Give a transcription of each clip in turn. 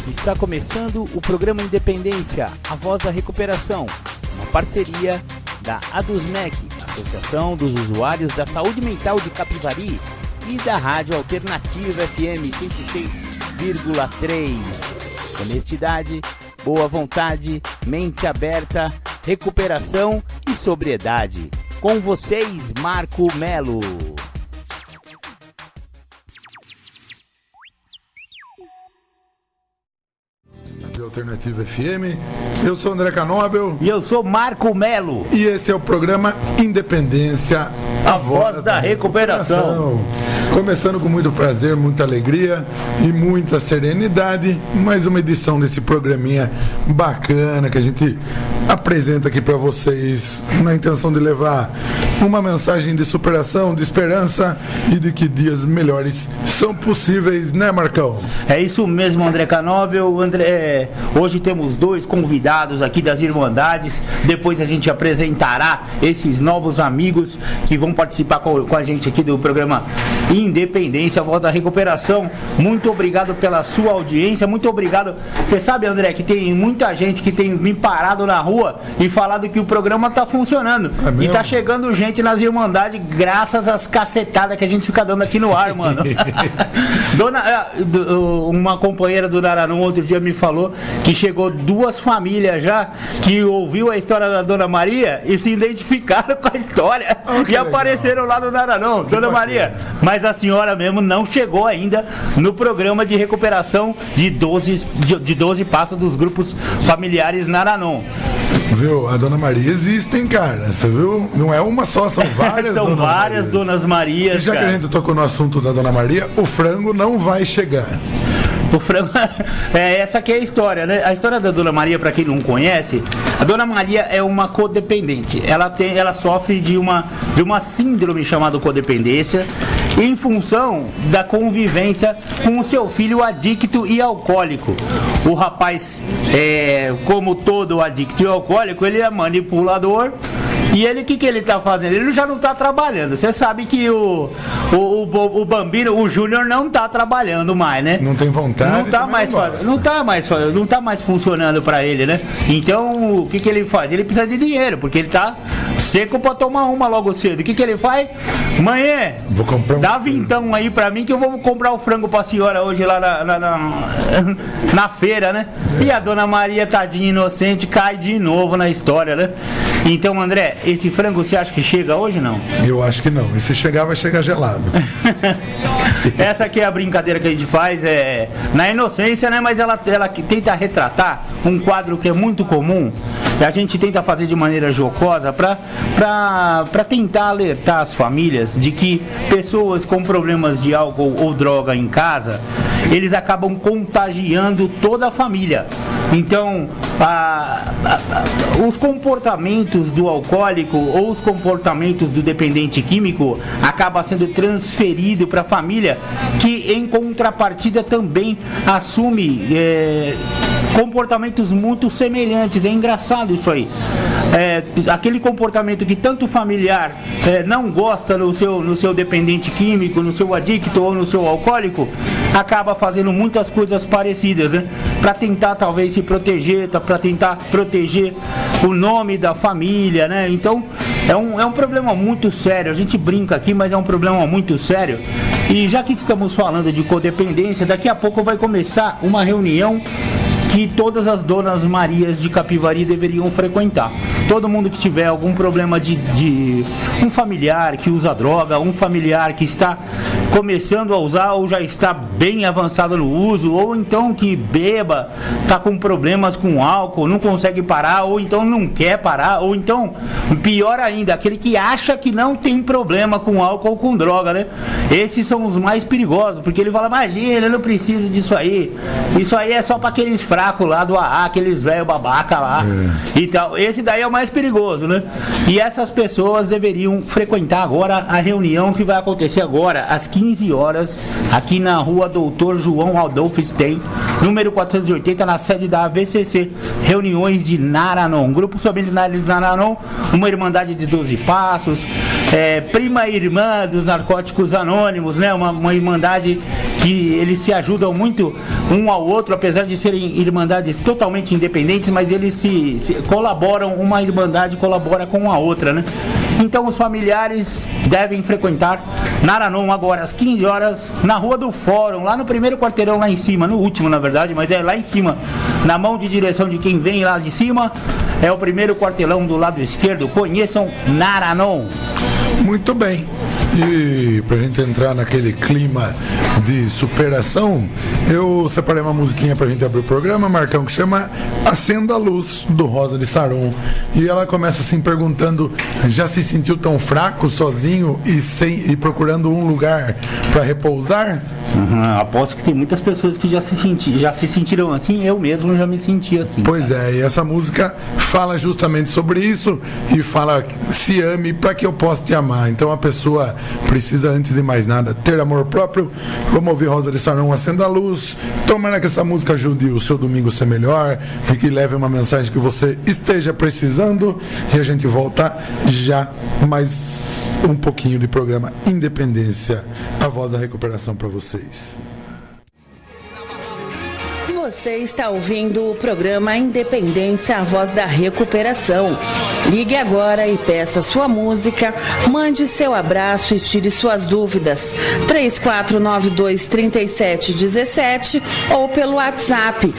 Está começando o programa Independência, a voz da recuperação, uma parceria da ADUSMEC, Associação dos Usuários da Saúde Mental de Capivari, e da Rádio Alternativa FM 106,3. Honestidade, boa vontade, mente aberta, recuperação e sobriedade. Com vocês, Marco Melo. Alternativa FM, eu sou André Canóbel e eu sou Marco Melo e esse é o programa Independência, a voz da recuperação. Começando com muito prazer, muita alegria e muita serenidade, mais uma edição desse programinha bacana que a gente apresenta aqui para vocês na intenção de levar uma mensagem de superação, de esperança e de que dias melhores são possíveis, né, Marcão? É isso mesmo, André Canóbel. Hoje temos dois convidados aqui das Irmandades. Depois a gente apresentará esses novos amigos que vão participar com a gente aqui do programa Independência, a voz da recuperação. Muito obrigado pela sua audiência, muito obrigado. Você sabe, André, que tem muita gente que tem me parado na rua e falado que o programa tá funcionando. E tá chegando gente nas Irmandades graças às cacetadas que a gente fica dando aqui no ar, mano. Uma companheira do Naranon outro dia me falou que chegou duas famílias já que ouviu a história da Dona Maria e se identificaram com a história e apareceram lá no Naranon. Dona Maria, mas a senhora mesmo não chegou ainda no programa de recuperação de 12 passos dos grupos familiares Naranon. Viu? A Dona Maria existem, cara. Você viu? Não é uma só, são várias. São várias Donas Marias. E já cara, que a gente tocou no assunto da Dona Maria, o frango não vai chegar. O frango, essa aqui é a história, né? A história da Dona Maria, para quem não conhece, a Dona Maria é uma codependente. Ela sofre de uma síndrome chamada codependência em função da convivência com o seu filho adicto e alcoólico. O rapaz, como todo adicto e alcoólico, ele é manipulador. E ele, o que ele tá fazendo? Ele já não tá trabalhando. Você sabe que o Bambino, o Júnior, não tá trabalhando mais, né? Não tem vontade. Não tá mais funcionando pra ele, né? Então, o que ele faz? Ele precisa de dinheiro, porque ele tá seco pra tomar uma logo cedo. O que ele faz? Mãe, vou comprar dá vintão aí pra mim que eu vou comprar o frango pra senhora hoje lá na feira, né? E a Dona Maria, tadinha inocente, cai de novo na história, né? Então, André, esse frango você acha que chega hoje ou não? Eu acho que não. E se chegar, vai chegar gelado. Essa aqui é a brincadeira que a gente faz, na inocência, né? Mas ela tenta retratar um quadro que é muito comum. E a gente tenta fazer de maneira jocosa para tentar alertar as famílias de que pessoas com problemas de álcool ou droga em casa, eles acabam contagiando toda a família. Então, os comportamentos do alcoólico ou os comportamentos do dependente químico acabam sendo transferido para a família, que em contrapartida também assume comportamentos muito semelhantes. É engraçado isso aí. Aquele comportamento que tanto familiar não gosta no seu dependente químico, no seu adicto ou no seu alcoólico, acaba fazendo muitas coisas parecidas, né? Para tentar talvez se proteger, para tentar proteger o nome da família, né? Então é um problema muito sério. A gente brinca aqui, mas é um problema muito sério. E já que estamos falando de codependência, daqui a pouco vai começar uma reunião que todas as Donas Marias de Capivari deveriam frequentar. Todo mundo que tiver algum problema de um familiar que usa droga, um familiar que está começando a usar ou já está bem avançado no uso, ou então que beba, está com problemas com álcool, não consegue parar, ou então não quer parar, ou então, pior ainda, aquele que acha que não tem problema com álcool ou com droga, né? Esses são os mais perigosos, porque ele fala, imagina, eu não preciso disso aí, isso aí é só para aqueles fracos lá do AA, aqueles velhos babaca lá e tal. Esse daí é o mais perigoso, né? E essas pessoas deveriam frequentar agora a reunião que vai acontecer agora às 15 horas aqui na rua Doutor João Adolfo Stein, número 480, na sede da AVCC, Reuniões de Naranon. Grupo Solidários Naranon, uma irmandade de 12 passos, prima e irmã dos Narcóticos Anônimos, né? Uma irmandade que eles se ajudam muito um ao outro, apesar de serem irmandades totalmente independentes, mas eles se colaboram, uma irmandade colabora com a outra, né? Então os familiares devem frequentar Naranon agora às 15 horas na Rua do Fórum, lá no primeiro quarteirão lá em cima, no último na verdade, mas é lá em cima, na mão de direção de quem vem lá de cima, é o primeiro quarteirão do lado esquerdo. Conheçam Naranon. Muito bem. E pra gente entrar naquele clima de superação, eu separei uma musiquinha pra gente abrir o programa, Marcão, que chama Acenda a Luz, do Rosa de Saron. E ela começa assim perguntando: já se sentiu tão fraco, sozinho e procurando um lugar pra repousar? Aposto que tem muitas pessoas que já se sentiram assim, eu mesmo já me senti assim. Pois é, e essa música fala justamente sobre isso e fala: se ame para que eu possa te amar. Então a pessoa precisa, antes de mais nada, ter amor próprio. Vamos ouvir Rosa de Saron, Acenda a Luz. Tomara que essa música ajude o seu domingo a ser melhor e que leve uma mensagem que você esteja precisando. E a gente volta já mais um pouquinho de programa Independência, a voz da recuperação para vocês. Você está ouvindo o programa Independência, a voz da recuperação. Ligue agora e peça sua música, mande seu abraço e tire suas dúvidas. 3492-3717 ou pelo WhatsApp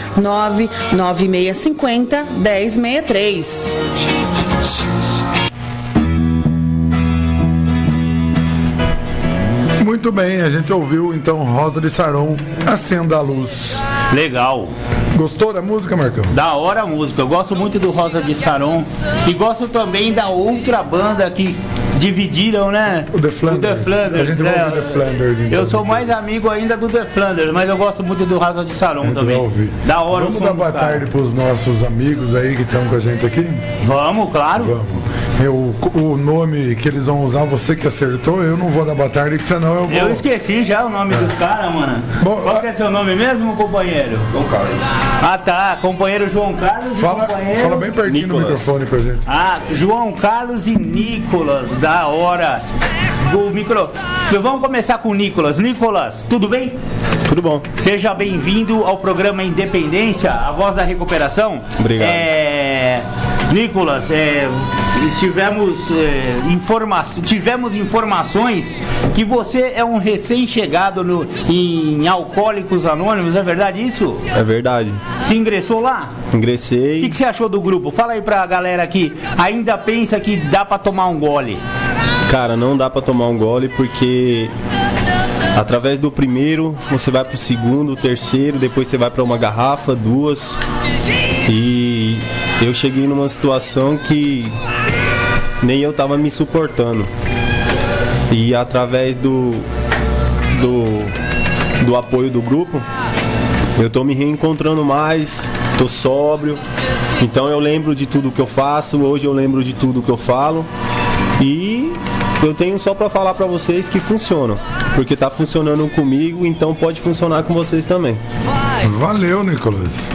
99650-1063. Muito bem, a gente ouviu então Rosa de Saron, Acenda a Luz. Legal. Gostou da música, Marcão? Da hora a música. Eu gosto muito do Rosa de Saron e gosto também da outra banda que dividiram, né? O The Flanders. O The Flanders. A gente vai ouvir The Flanders, então. Eu sou mais amigo ainda do The Flanders, mas eu gosto muito do Rosa de Saron também. Da hora. Vamos dar boa tarde para os nossos amigos aí que estão com a gente aqui? Vamos, claro. Vamos. O nome que eles vão usar, você que acertou, eu não vou dar boa tarde, porque senão eu vou... Eu esqueci já o nome dos caras, mano. Bom, qual que é seu nome mesmo, companheiro? João Carlos. Ah, tá. Companheiro João Carlos. Fala bem pertinho Nicolas. do microfone pra gente. Ah, João Carlos e Nicolas, da hora. O microfone. Vamos começar com o Nicolas. Nicolas, tudo bem? Tudo bom. Seja bem-vindo ao programa Independência, a voz da recuperação. Obrigado. Nicolas, tivemos informações que você é um recém-chegado em Alcoólicos Anônimos, é verdade isso? É verdade. Se ingressou lá? Ingressei. O que você achou do grupo? Fala aí pra galera que ainda pensa que dá pra tomar um gole. Cara, não dá pra tomar um gole porque através do primeiro você vai pro segundo, terceiro, depois você vai pra uma garrafa, duas. E eu cheguei numa situação que nem eu tava me suportando. E através do apoio do grupo, eu tô me reencontrando mais, tô sóbrio. Então eu lembro de tudo que eu faço, hoje eu lembro de tudo que eu falo. E eu tenho só pra falar pra vocês que funcionam, porque tá funcionando comigo, então pode funcionar com vocês também. Valeu, Nicolas.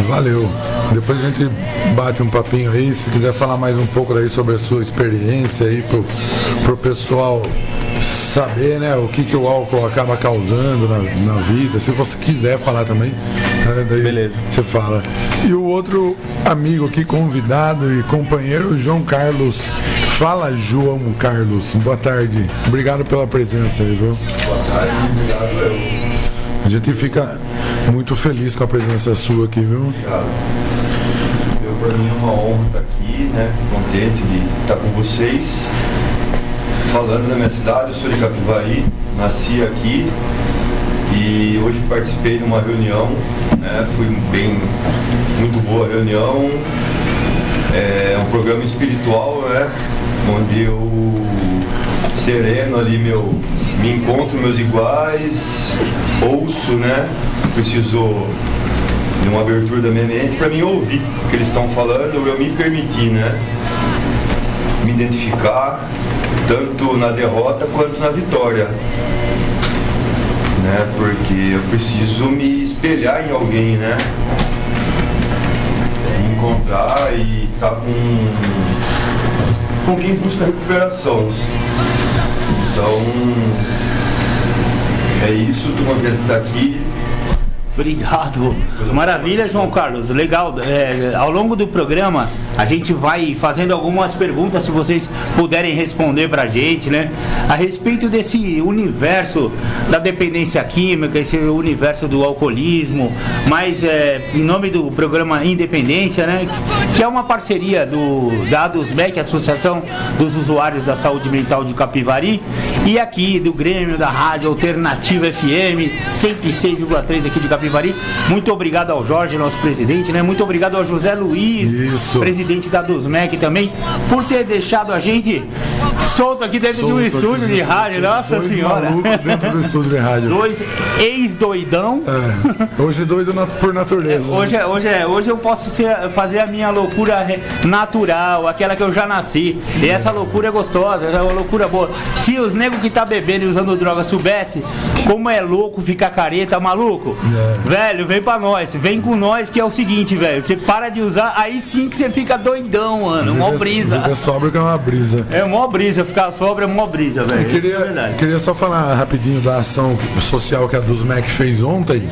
Valeu. Depois a gente bate um papinho aí, se quiser falar mais um pouco aí sobre a sua experiência aí pro pessoal saber, né, o que o álcool acaba causando na vida, se você quiser falar também, daí beleza, você fala. E o outro amigo aqui, convidado e companheiro, João Carlos. Fala, João Carlos, boa tarde, obrigado pela presença aí, viu? Boa tarde, obrigado eu. A gente fica muito feliz com a presença sua aqui, viu? Obrigado. Para mim é uma honra estar aqui, né? Contente de estar com vocês. Falando na minha cidade, eu sou de Capivari, nasci aqui e hoje participei de uma reunião, né? Foi muito boa a reunião. É um programa espiritual, né? Onde eu sereno ali me encontro meus iguais, ouço, né? Preciso de uma abertura da minha mente para mim ouvir o que eles estão falando, eu me permitir, né? Me identificar tanto na derrota quanto na vitória, né? Porque eu preciso me espelhar em alguém, né? Encontrar e estar com quem busca recuperação. Então, é isso, estou contente de estar aqui. Obrigado. Maravilha, João Carlos. Legal. Ao longo do programa, a gente vai fazendo algumas perguntas, se vocês puderem responder pra gente, né? A respeito desse universo da dependência química, esse universo do alcoolismo, mas em nome do programa Independência, né? Que é uma parceria da ADUSMEC, Associação dos Usuários da Saúde Mental de Capivari, e aqui do Grêmio da Rádio Alternativa FM 106,3 aqui de Capivari. Muito obrigado ao Jorge, nosso presidente, né? Muito obrigado ao José Luiz, presidente da ADUSMEC também, por ter deixado a gente solto aqui dentro de um estúdio de rádio. Nossa Senhora! Dentro do estúdio de rádio. 2 ex-doidão. Hoje doido por natureza. Hoje eu posso fazer a minha loucura natural, aquela que eu já nasci. E essa loucura é gostosa, essa é uma loucura boa. Se os negros que tá bebendo e usando droga soubesse como é louco ficar careta, maluco, velho, vem pra nós, vem com nós, que é o seguinte, velho, você para de usar, aí sim que você fica doidão, mano, mó brisa. Fica sóbrio que é uma brisa. É mó brisa, ficar sóbrio é mó brisa, velho. Queria só falar rapidinho da ação social que a ADUSMEC fez ontem.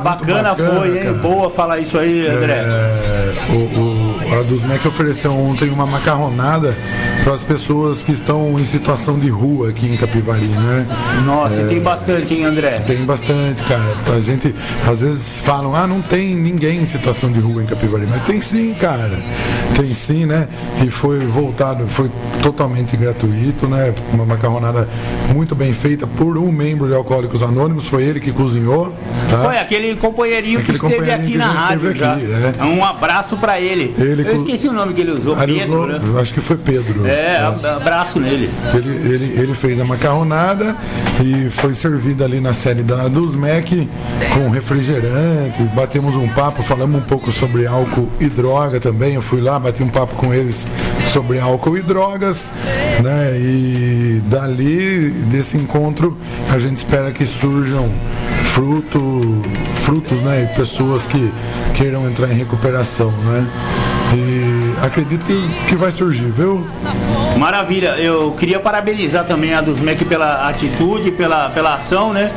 Bacana foi, hein? Cara. Boa falar isso aí, André. A ADUSMEC ofereceu ontem uma macarronada para as pessoas que estão em situação de rua aqui em Capivari, né? Nossa, tem bastante, hein, André? Tem bastante, cara. A gente, às vezes, falam, não tem ninguém em situação de rua em Capivari, mas tem sim, cara. Tem sim, né? E foi totalmente gratuito, né? Uma macarronada muito bem feita por um membro de Alcoólicos Anônimos, foi ele que cozinhou. Tá? Foi aquele companheirinho que esteve aqui na rádio já. Um abraço pra ele. Eu esqueci o nome que ele usou, Pedro, né? Acho que foi Pedro. Abraço nele. Ele fez a macarronada e foi servida ali na série da ADUSMEC com refrigerante, batemos um papo, falamos um pouco sobre álcool e droga também. Eu fui lá, bati um papo com eles sobre álcool e drogas, né? E dali, desse encontro, a gente espera que surjam frutos, né? E pessoas que queiram entrar em recuperação, né? E acredito que vai surgir, viu? Maravilha, eu queria parabenizar também a ADUSMEC pela atitude, pela ação, né?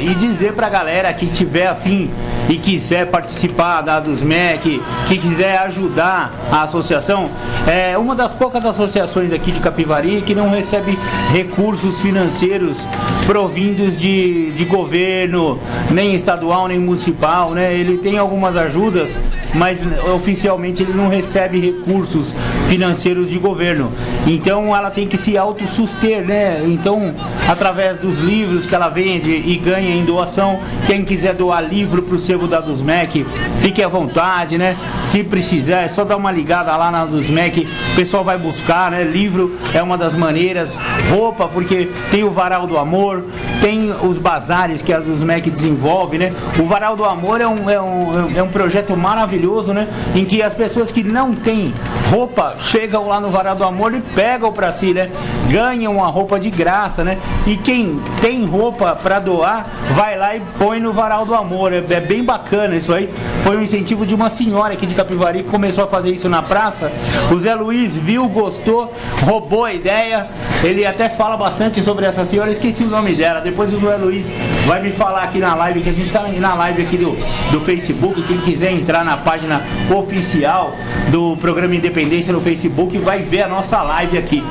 E dizer pra galera que tiver afim e quiser participar da ADUSMEC, que quiser ajudar a associação, é uma das poucas associações aqui de Capivari que não recebe recursos financeiros provindos de governo, nem estadual, nem municipal, né? Ele tem algumas ajudas, mas oficialmente ele não recebe recursos financeiros de governo. Então ela tem que se autossuster, né? Então, através dos livros que ela vende e ganha em doação, quem quiser doar livro pro sebo da ADUSMEC, fique à vontade, né? Se precisar, é só dar uma ligada lá na ADUSMEC, o pessoal vai buscar, né? Livro é uma das maneiras, roupa, porque tem o Varal do Amor, tem os bazares que a ADUSMEC desenvolve, né? O Varal do Amor é um projeto maravilhoso, né? Em que as pessoas que não têm roupa chegam lá no Varal do Amor e pegam pra si, né? Ganham uma roupa de graça, né? E quem tem roupa pra doar, vai lá e põe no Varal do Amor. É bem bacana isso aí. Foi um incentivo de uma senhora aqui de Capivari que começou a fazer isso na praça. O Zé Luiz viu, gostou, roubou a ideia. Ele até fala bastante sobre essa senhora, esqueci o nome dela. Depois o Zé Luiz vai me falar aqui na live, que a gente tá na live aqui do Facebook. Quem quiser entrar na página oficial do programa Independência no Facebook vai ver a nossa live aqui.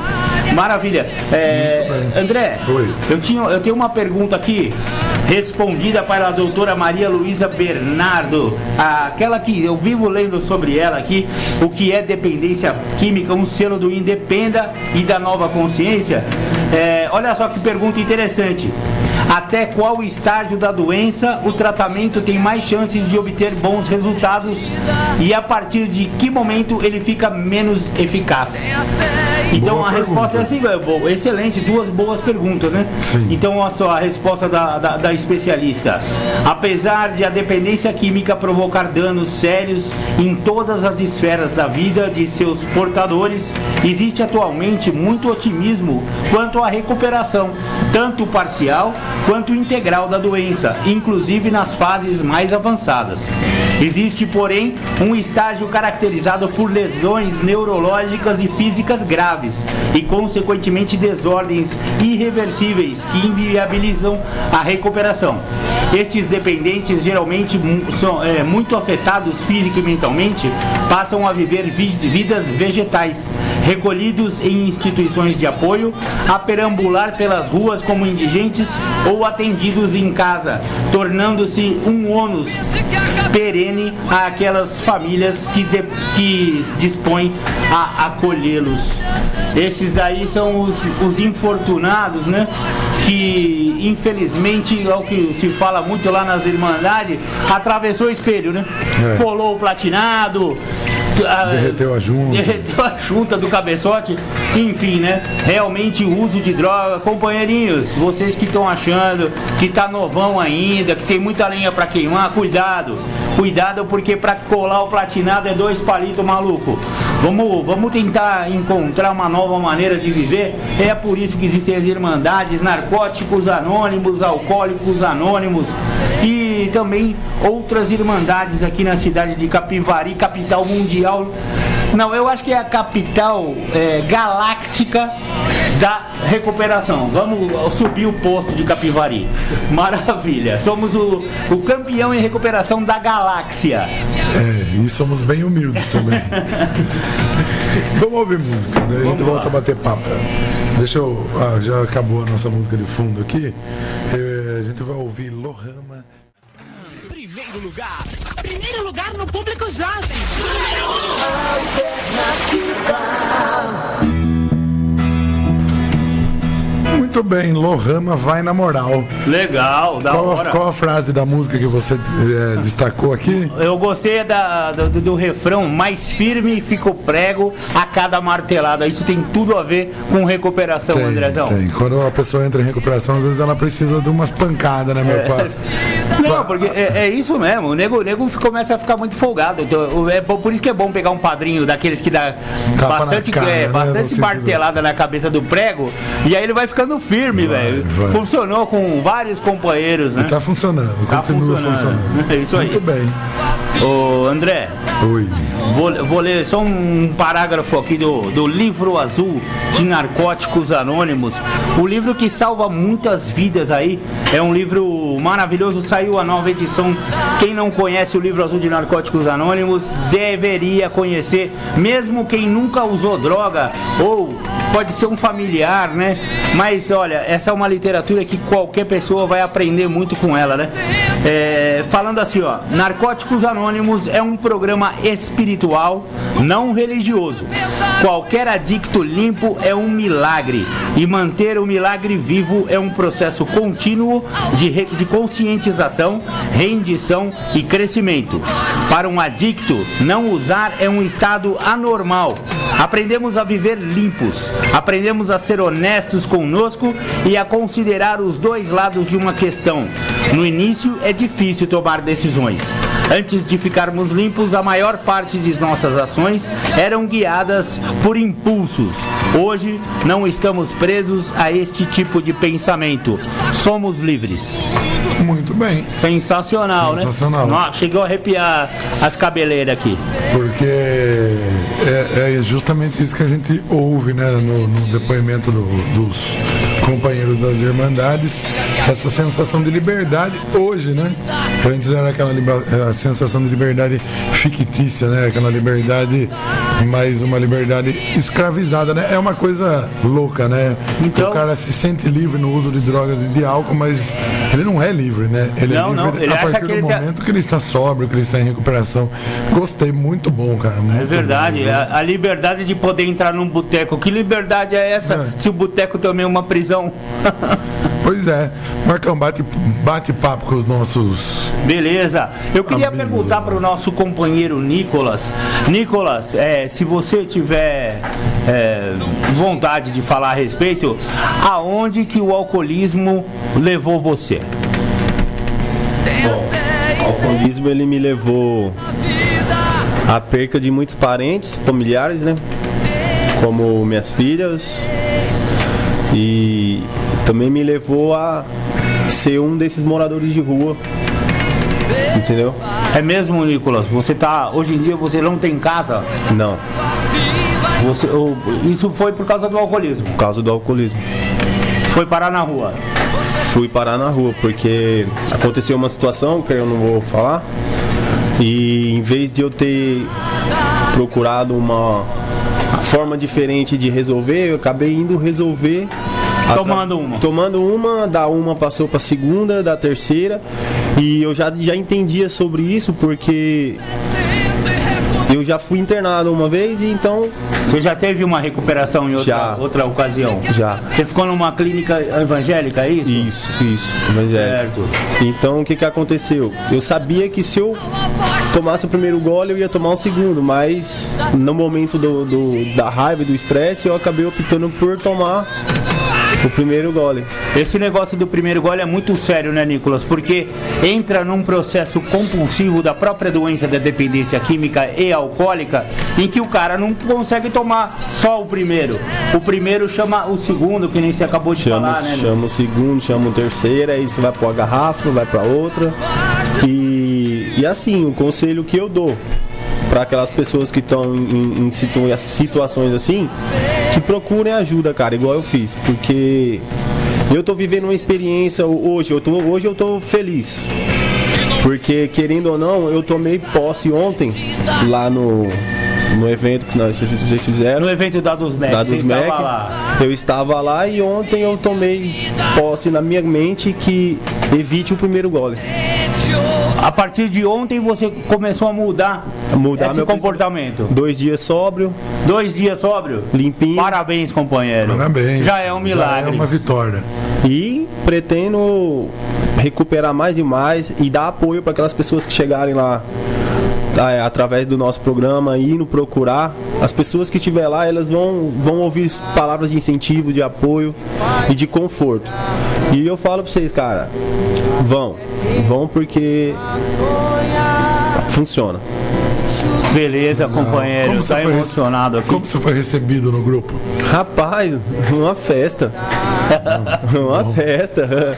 Maravilha. André, eu tenho uma pergunta aqui respondida para a doutora Maria Luísa Bernardo, aquela que eu vivo lendo sobre ela aqui, o que é dependência química, um selo do Independa e da Nova Consciência. Olha só que pergunta interessante. Até qual estágio da doença o tratamento tem mais chances de obter bons resultados e a partir de que momento ele fica menos eficaz? Então Boa a resposta pergunta. é assim, excelente, duas boas perguntas, né? Sim. Então olha só a resposta da especialista. Apesar de a dependência química provocar danos sérios em todas as esferas da vida de seus portadores, existe atualmente muito otimismo quanto à recuperação, tanto parcial quanto integral da doença, inclusive nas fases mais avançadas. Existe, porém, um estágio caracterizado por lesões neurológicas e físicas graves e, consequentemente, desordens irreversíveis que inviabilizam a recuperação. Estes dependentes, geralmente são muito afetados física e mentalmente, passam a viver vidas vegetais, recolhidos em instituições de apoio, a perambular pelas ruas como indigentes ou atendidos em casa, tornando-se um ônus perene àquelas famílias que dispõem a acolhê-los. Esses daí são os infortunados, né? Que infelizmente, é o que se fala muito lá nas Irmandades, atravessou o espelho, né? Colou o platinado, Derreteu a junta do cabeçote, enfim, né? Realmente o uso de droga, companheirinhos, vocês que estão achando que tá novão ainda, que tem muita lenha pra queimar, cuidado porque pra colar o platinado é 2 palitos, maluco. Vamos tentar encontrar uma nova maneira de viver. É por isso que existem as Irmandades, Narcóticos Anônimos, Alcoólicos Anônimos e também outras irmandades aqui na cidade de Capivari, capital mundial. Não, eu acho que é a capital galáctica da recuperação. Vamos subir o posto de Capivari. Maravilha. Somos o campeão em recuperação da galáxia. E somos bem humildes também. Vamos ouvir música, né? A gente volta a bater papo. Deixa eu... já acabou a nossa música de fundo aqui. A gente vai ouvir Lohama. Primeiro lugar no público jovem. Muito bem, Lohama vai na moral. Legal, da hora. Qual a frase da música que você destacou aqui? Eu gostei do refrão, mais firme fica o prego a cada martelada. Isso tem tudo a ver com recuperação, Andrezão. Tem. Quando a pessoa entra em recuperação, às vezes ela precisa de umas pancadas, né, meu pai? Não, porque é isso mesmo, o nego começa a ficar muito folgado. Então, por isso que é bom pegar um padrinho daqueles que dá Tapa bastante, na cara, bastante né? martelada na cabeça do prego, e aí ele vai ficando firme, velho. Funcionou com vários companheiros, né? E tá funcionando, Tá continua funcionando. É isso aí. Muito bem. Ô, André, Oi. vou ler só um parágrafo aqui do Livro Azul de Narcóticos Anônimos. O livro que salva muitas vidas aí. É um livro maravilhoso, saiu a nova edição. Quem não conhece o Livro Azul de Narcóticos Anônimos deveria conhecer, mesmo quem nunca usou droga, ou pode ser um familiar, né? Mas olha, essa é uma literatura que qualquer pessoa vai aprender muito com ela, né? Falando assim, ó, Narcóticos Anônimos é um programa espiritual, não religioso. Qualquer adicto limpo é um milagre, e manter o milagre vivo é um processo contínuo de conscientização, rendição e crescimento. Para um adicto, não usar é um estado anormal. Aprendemos a viver limpos, aprendemos a ser honestos conosco e a considerar os dois lados de uma questão. No início é difícil tomar decisões. Antes de ficarmos limpos, a maior parte de nossas ações eram guiadas por impulsos. Hoje não estamos presos a este tipo de pensamento. Somos livres. Muito bem. Sensacional, Sensacional. né? Nossa, chegou a arrepiar as cabeleiras aqui. Porque é justamente isso que a gente ouve, né, no depoimento dos companheiros das Irmandades, essa sensação de liberdade hoje, né? Antes era aquela a sensação de liberdade fictícia, né? Aquela liberdade, mais uma liberdade escravizada, né? É uma coisa louca, né? Então, o cara se sente livre no uso de drogas e de álcool, mas ele não é livre, né? Ele é livre ele a acha partir que do ele momento que ele está sóbrio, que ele está em recuperação. Gostei, muito bom, cara. É verdade, a liberdade de poder entrar num boteco. Que liberdade é essa? Se o boteco também é uma prisão. Pois é, Marcão, bate papo com os nossos... Beleza. Eu queria amigos, perguntar para o nosso companheiro Nicolas. Nicolas, se você tiver vontade de falar a respeito, aonde que o alcoolismo levou você? Bom, o alcoolismo ele me levou à perca de muitos parentes, familiares, né? Como minhas filhas, e também me levou a ser um desses moradores de rua, entendeu? É mesmo, Nicolas? Hoje em dia você não tem casa? Não, Isso foi por causa do alcoolismo? por causa do alcoolismo. Foi parar na rua? Fui parar na rua porque aconteceu uma situação que eu não vou falar, e em vez de eu ter procurado uma forma diferente de resolver, eu acabei indo resolver tomando uma, da uma passou para segunda, da terceira, e eu já entendia sobre isso porque eu já fui internado uma vez, e então... Você já teve uma recuperação em outra ocasião? Já. Você ficou numa clínica evangélica, é isso? Isso, mas é. Certo. Então o que aconteceu? Eu sabia que se eu tomasse o primeiro gole eu ia tomar o segundo, mas no momento da raiva e do estresse eu acabei optando por tomar o primeiro gole. Esse negócio do primeiro gole é muito sério, né, Nicolas? Porque entra num processo compulsivo da própria doença da dependência química e alcoólica, em que o cara não consegue tomar só o primeiro. O primeiro chama o segundo, que nem você acabou de falar, né? Chama o segundo, chama o terceiro, aí você vai pra uma garrafa, vai pra outra. E assim, o conselho que eu dou para aquelas pessoas que estão em situações assim, que procurem ajuda, cara, igual eu fiz, porque eu tô vivendo uma experiência hoje eu tô feliz, porque querendo ou não, eu tomei posse ontem lá no evento que vocês fizeram. No evento da Dusmec. Eu estava lá, e ontem eu tomei posse na minha mente que evite o primeiro gole. A partir de ontem você começou a mudar esse meu comportamento. 2 dias sóbrio. 2 dias sóbrio? Limpinho. Parabéns, companheiro. Parabéns. Já é um milagre. Já é uma vitória. E pretendo recuperar mais e mais e dar apoio para aquelas pessoas que chegarem lá através do nosso programa, indo procurar. As pessoas que estiver lá, elas vão ouvir palavras de incentivo, de apoio e de conforto. E eu falo para vocês, cara, vão porque funciona. Beleza, companheiro, tá emocionado aqui. Como você foi recebido no grupo? Rapaz, uma festa. Uma festa.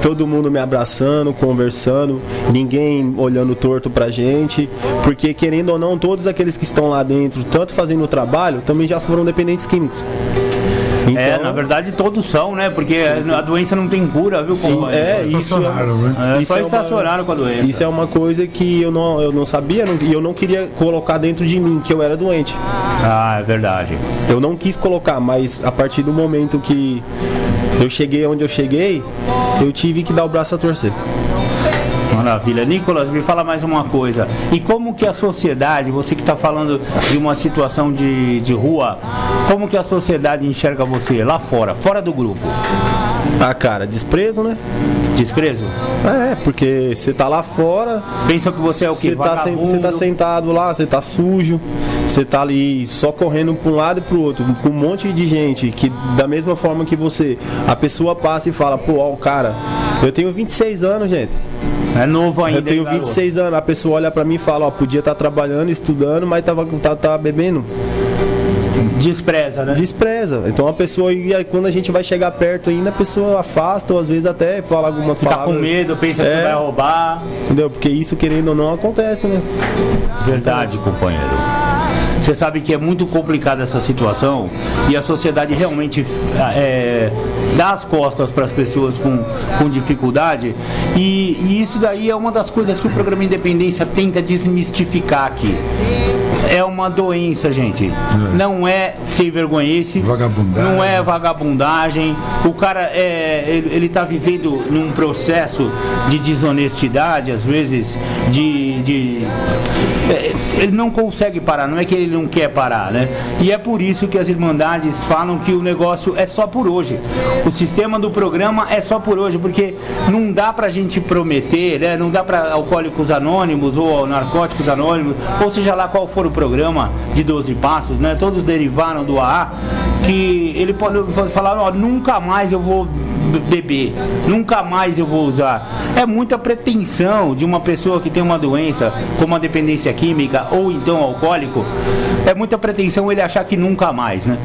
Todo mundo me abraçando, conversando, ninguém olhando torto pra gente, porque querendo ou não, todos aqueles que estão lá dentro, tanto fazendo o trabalho, também já foram dependentes químicos. Então, na verdade todos são, né? Porque a doença não tem cura, viu, companheiro? Só estacionaram, né? Só estacionaram com a doença. Isso é uma coisa que eu não sabia, e eu não queria colocar dentro de mim, que eu era doente. Ah, é verdade. Eu não quis colocar, mas a partir do momento que eu cheguei onde eu cheguei, eu tive que dar o braço a torcer. Maravilha. Nicolas, me fala mais uma coisa. E como que a sociedade, você que está falando de uma situação de rua, como que a sociedade enxerga você lá fora do grupo? Ah, cara, desprezo, né? Desprezo? Porque você tá lá fora... Pensa que você é o quê? Você tá sentado lá, você tá sujo, você tá ali só correndo pra um lado e pro outro, com um monte de gente que, da mesma forma que você, a pessoa passa e fala, pô, cara, eu tenho 26 anos, gente. É novo ainda. Eu tenho 26 anos, a pessoa olha pra mim e fala, podia estar trabalhando, estudando, mas tá bebendo. Despreza, né? Despreza. Então a pessoa, e aí, quando a gente vai chegar perto ainda, a pessoa afasta, ou às vezes até fala algumas palavras. Fica com medo, pensa que você vai roubar. Entendeu? Porque isso, querendo ou não, acontece, né? Verdade, companheiro. Você sabe que é muito complicada essa situação e a sociedade realmente dá as costas para as pessoas com dificuldade, e isso daí é uma das coisas que o programa Independência tenta desmistificar aqui. É uma doença, gente. Não é sem vergonhice. Vagabundagem. Não é vagabundagem. O cara ele tá vivendo num processo de desonestidade, às vezes, ele não consegue parar. Não é que ele ele não quer parar, né? E é por isso que as Irmandades falam que o negócio é só por hoje. O sistema do programa é só por hoje, porque não dá pra gente prometer, né? Não dá pra Alcoólicos Anônimos ou Narcóticos Anônimos, ou seja lá qual for o programa de 12 Passos, né? Todos derivaram do AA, que ele pode falar, ó, nunca mais eu vou beber, nunca mais eu vou usar. É muita pretensão de uma pessoa que tem uma doença como a dependência química ou então alcoólico, é muita pretensão ele achar que nunca mais, né?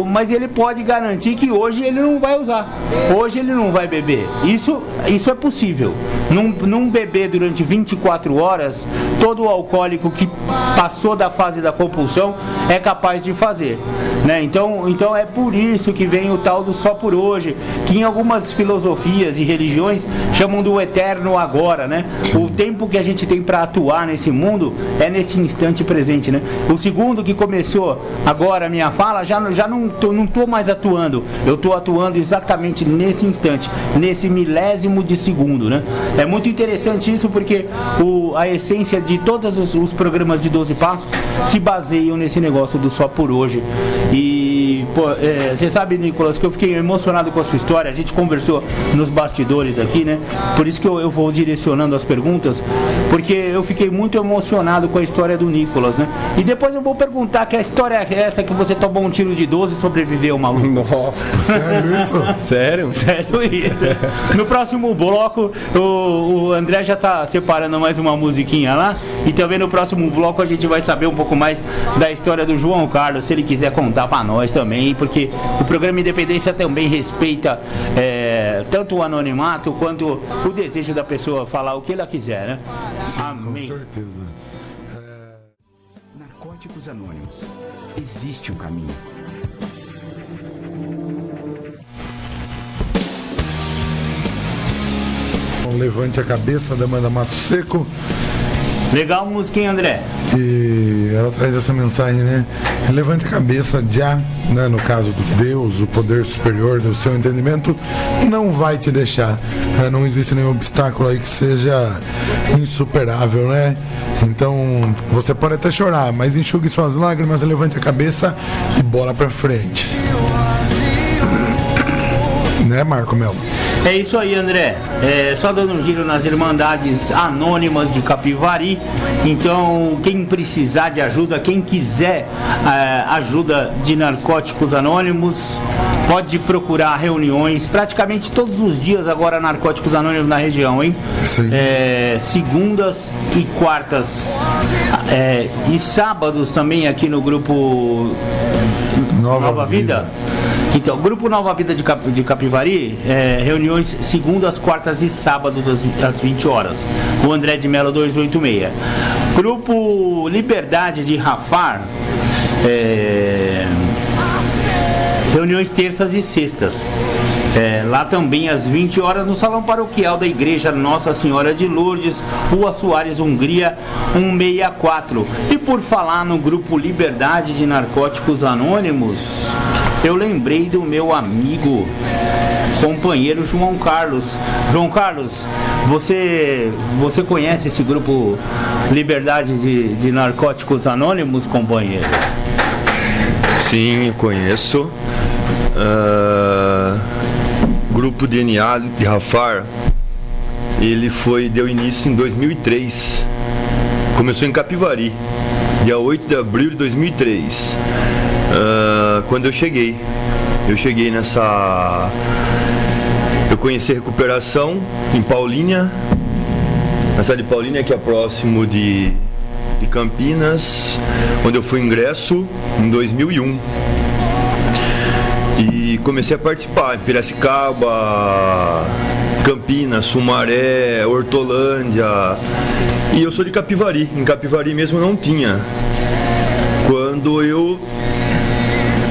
Mas ele pode garantir que hoje ele não vai usar, hoje ele não vai beber. Isso é possível. Não beber durante 24 horas, todo alcoólico que passou da fase da compulsão é capaz de fazer, né? Então é por isso que vem o tal do só por hoje, que em algumas filosofias e religiões chamam do eterno agora, né? O tempo que a gente tem para atuar nesse mundo é nesse instante presente, né? O segundo que começou agora a minha fala, já não tô mais atuando, eu tô atuando exatamente nesse instante, nesse milésimo de segundo, né? É muito interessante isso, porque a essência de todos os programas de 12 Passos se baseiam nesse negócio do só por hoje. E, pô, você sabe, Nicolas, que eu fiquei emocionado com a sua história. A gente conversou nos bastidores aqui, né? Por isso que eu vou direcionando as perguntas, porque eu fiquei muito emocionado com a história do Nicolas, né? E depois eu vou perguntar que a história é essa que você tomou um tiro de 12 e sobreviveu, maluco. Sério isso? Sério? Sério. E no próximo bloco, o André já tá separando mais uma musiquinha lá. E também no próximo bloco a gente vai saber um pouco mais da história do João Carlos, se ele quiser contar pra nós também, porque o programa Independência também respeita tanto o anonimato quanto o desejo da pessoa falar o que ela quiser, né? Sim, amém. com certeza. Narcóticos Anônimos. Existe um caminho. Levante a cabeça da Amanda Mato Seco. Legal musiquinha, André. E ela traz essa mensagem, né? Levante a cabeça já, né? No caso do Deus, o poder superior do seu entendimento, não vai te deixar. Não existe nenhum obstáculo aí que seja insuperável, né? Então, você pode até chorar, mas enxugue suas lágrimas, levante a cabeça e bola pra frente. Né, Marco Melo? É isso aí, André. Só dando um giro nas Irmandades Anônimas de Capivari. Então, quem precisar de ajuda, quem quiser ajuda de Narcóticos Anônimos, pode procurar reuniões praticamente todos os dias agora, Narcóticos Anônimos na região, hein? Sim. Segundas e quartas e sábados também aqui no grupo Nova Vida. Então, Grupo Nova Vida de Capivari, reuniões segundas, quartas e sábados às 20 horas. O André de Mello 286. Grupo Liberdade de Rafar, reuniões terças e sextas. Lá também às 20 horas no Salão Paroquial da Igreja Nossa Senhora de Lourdes, Rua Soares, Hungria, 164. E por falar no Grupo Liberdade de Narcóticos Anônimos, eu lembrei do meu amigo, companheiro João Carlos. João Carlos, você conhece esse Grupo Liberdade de Narcóticos Anônimos, companheiro? Sim, conheço. Grupo DNA de Rafar, ele deu início em 2003. Começou em Capivari, dia 8 de abril de 2003. Quando eu cheguei nessa... Eu conheci a recuperação em Paulínia, na cidade de Paulínia, que é próximo de Campinas, onde eu fui ingresso em 2001. E comecei a participar em Piracicaba, Campinas, Sumaré, Hortolândia. E eu sou de Capivari. Em Capivari mesmo não tinha. Quando eu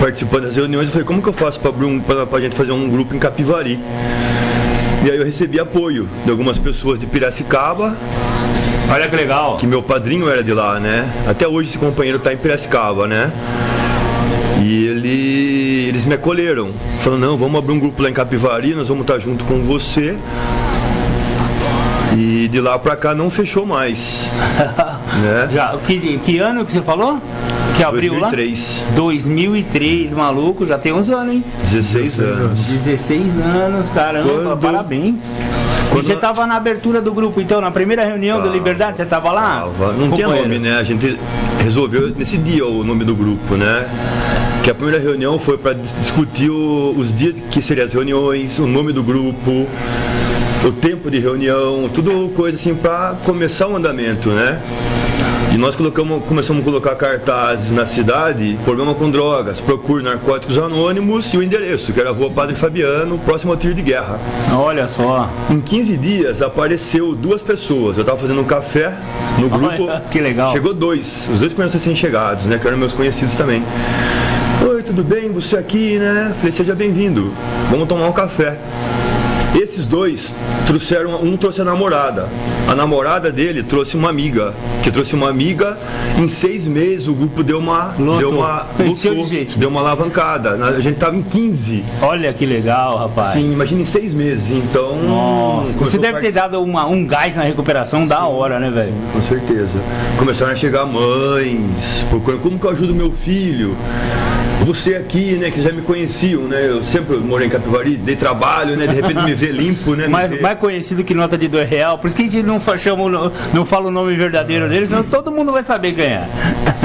participando das reuniões, eu falei, como que eu faço pra gente fazer um grupo em Capivari? E aí eu recebi apoio de algumas pessoas de Piracicaba. Olha que legal. Que meu padrinho era de lá, né? Até hoje esse companheiro tá em Piracicaba, né? E eles me acolheram, falando, não, vamos abrir um grupo lá em Capivari, nós vamos estar junto com você. E de lá pra cá não fechou mais. Né? Já, que ano que você falou? Que abriu 2003. lá? 2003, maluco, já tem uns anos, hein? 16 anos. 16 anos, caramba, parabéns. E você tava na abertura do grupo, então, na primeira reunião do Liberdade, você tava lá? Não tinha nome, né? A gente resolveu nesse dia o nome do grupo, né? Que a primeira reunião foi para discutir os dias que seriam as reuniões, o nome do grupo, o tempo de reunião, tudo coisa assim para começar o andamento, né? E nós começamos a colocar cartazes na cidade: problema com drogas, procure Narcóticos Anônimos, e o endereço, que era a Rua Padre Fabiano, próximo ao tiro de guerra. Olha só. Em 15 dias apareceu 2 pessoas. Eu estava fazendo um café no grupo. Olha, que legal. Chegou 2, os 2 primeiros recém-chegados, né? Que eram meus conhecidos também. Oi, tudo bem? Você aqui, né? Falei, seja bem-vindo. Vamos tomar um café. Esses 2 trouxeram, um trouxe a namorada. A namorada dele trouxe uma amiga, que trouxe uma amiga. Em 6 meses o grupo deu uma alavancada. A gente tava em 15. Olha que legal, rapaz. Sim, imagina em 6 meses. Então, nossa, você deve ter dado um gás na recuperação da hora, né, velho? Com certeza. Começaram a chegar mães, procurando como que eu ajudo meu filho. Você aqui, né, que já me conheciam, né? Eu sempre morei em Capivari, dei trabalho, né? De repente me vê limpo, né? Mais conhecido que nota de R$2. Por isso que a gente não fala o nome verdadeiro deles, senão todo mundo vai saber ganhar.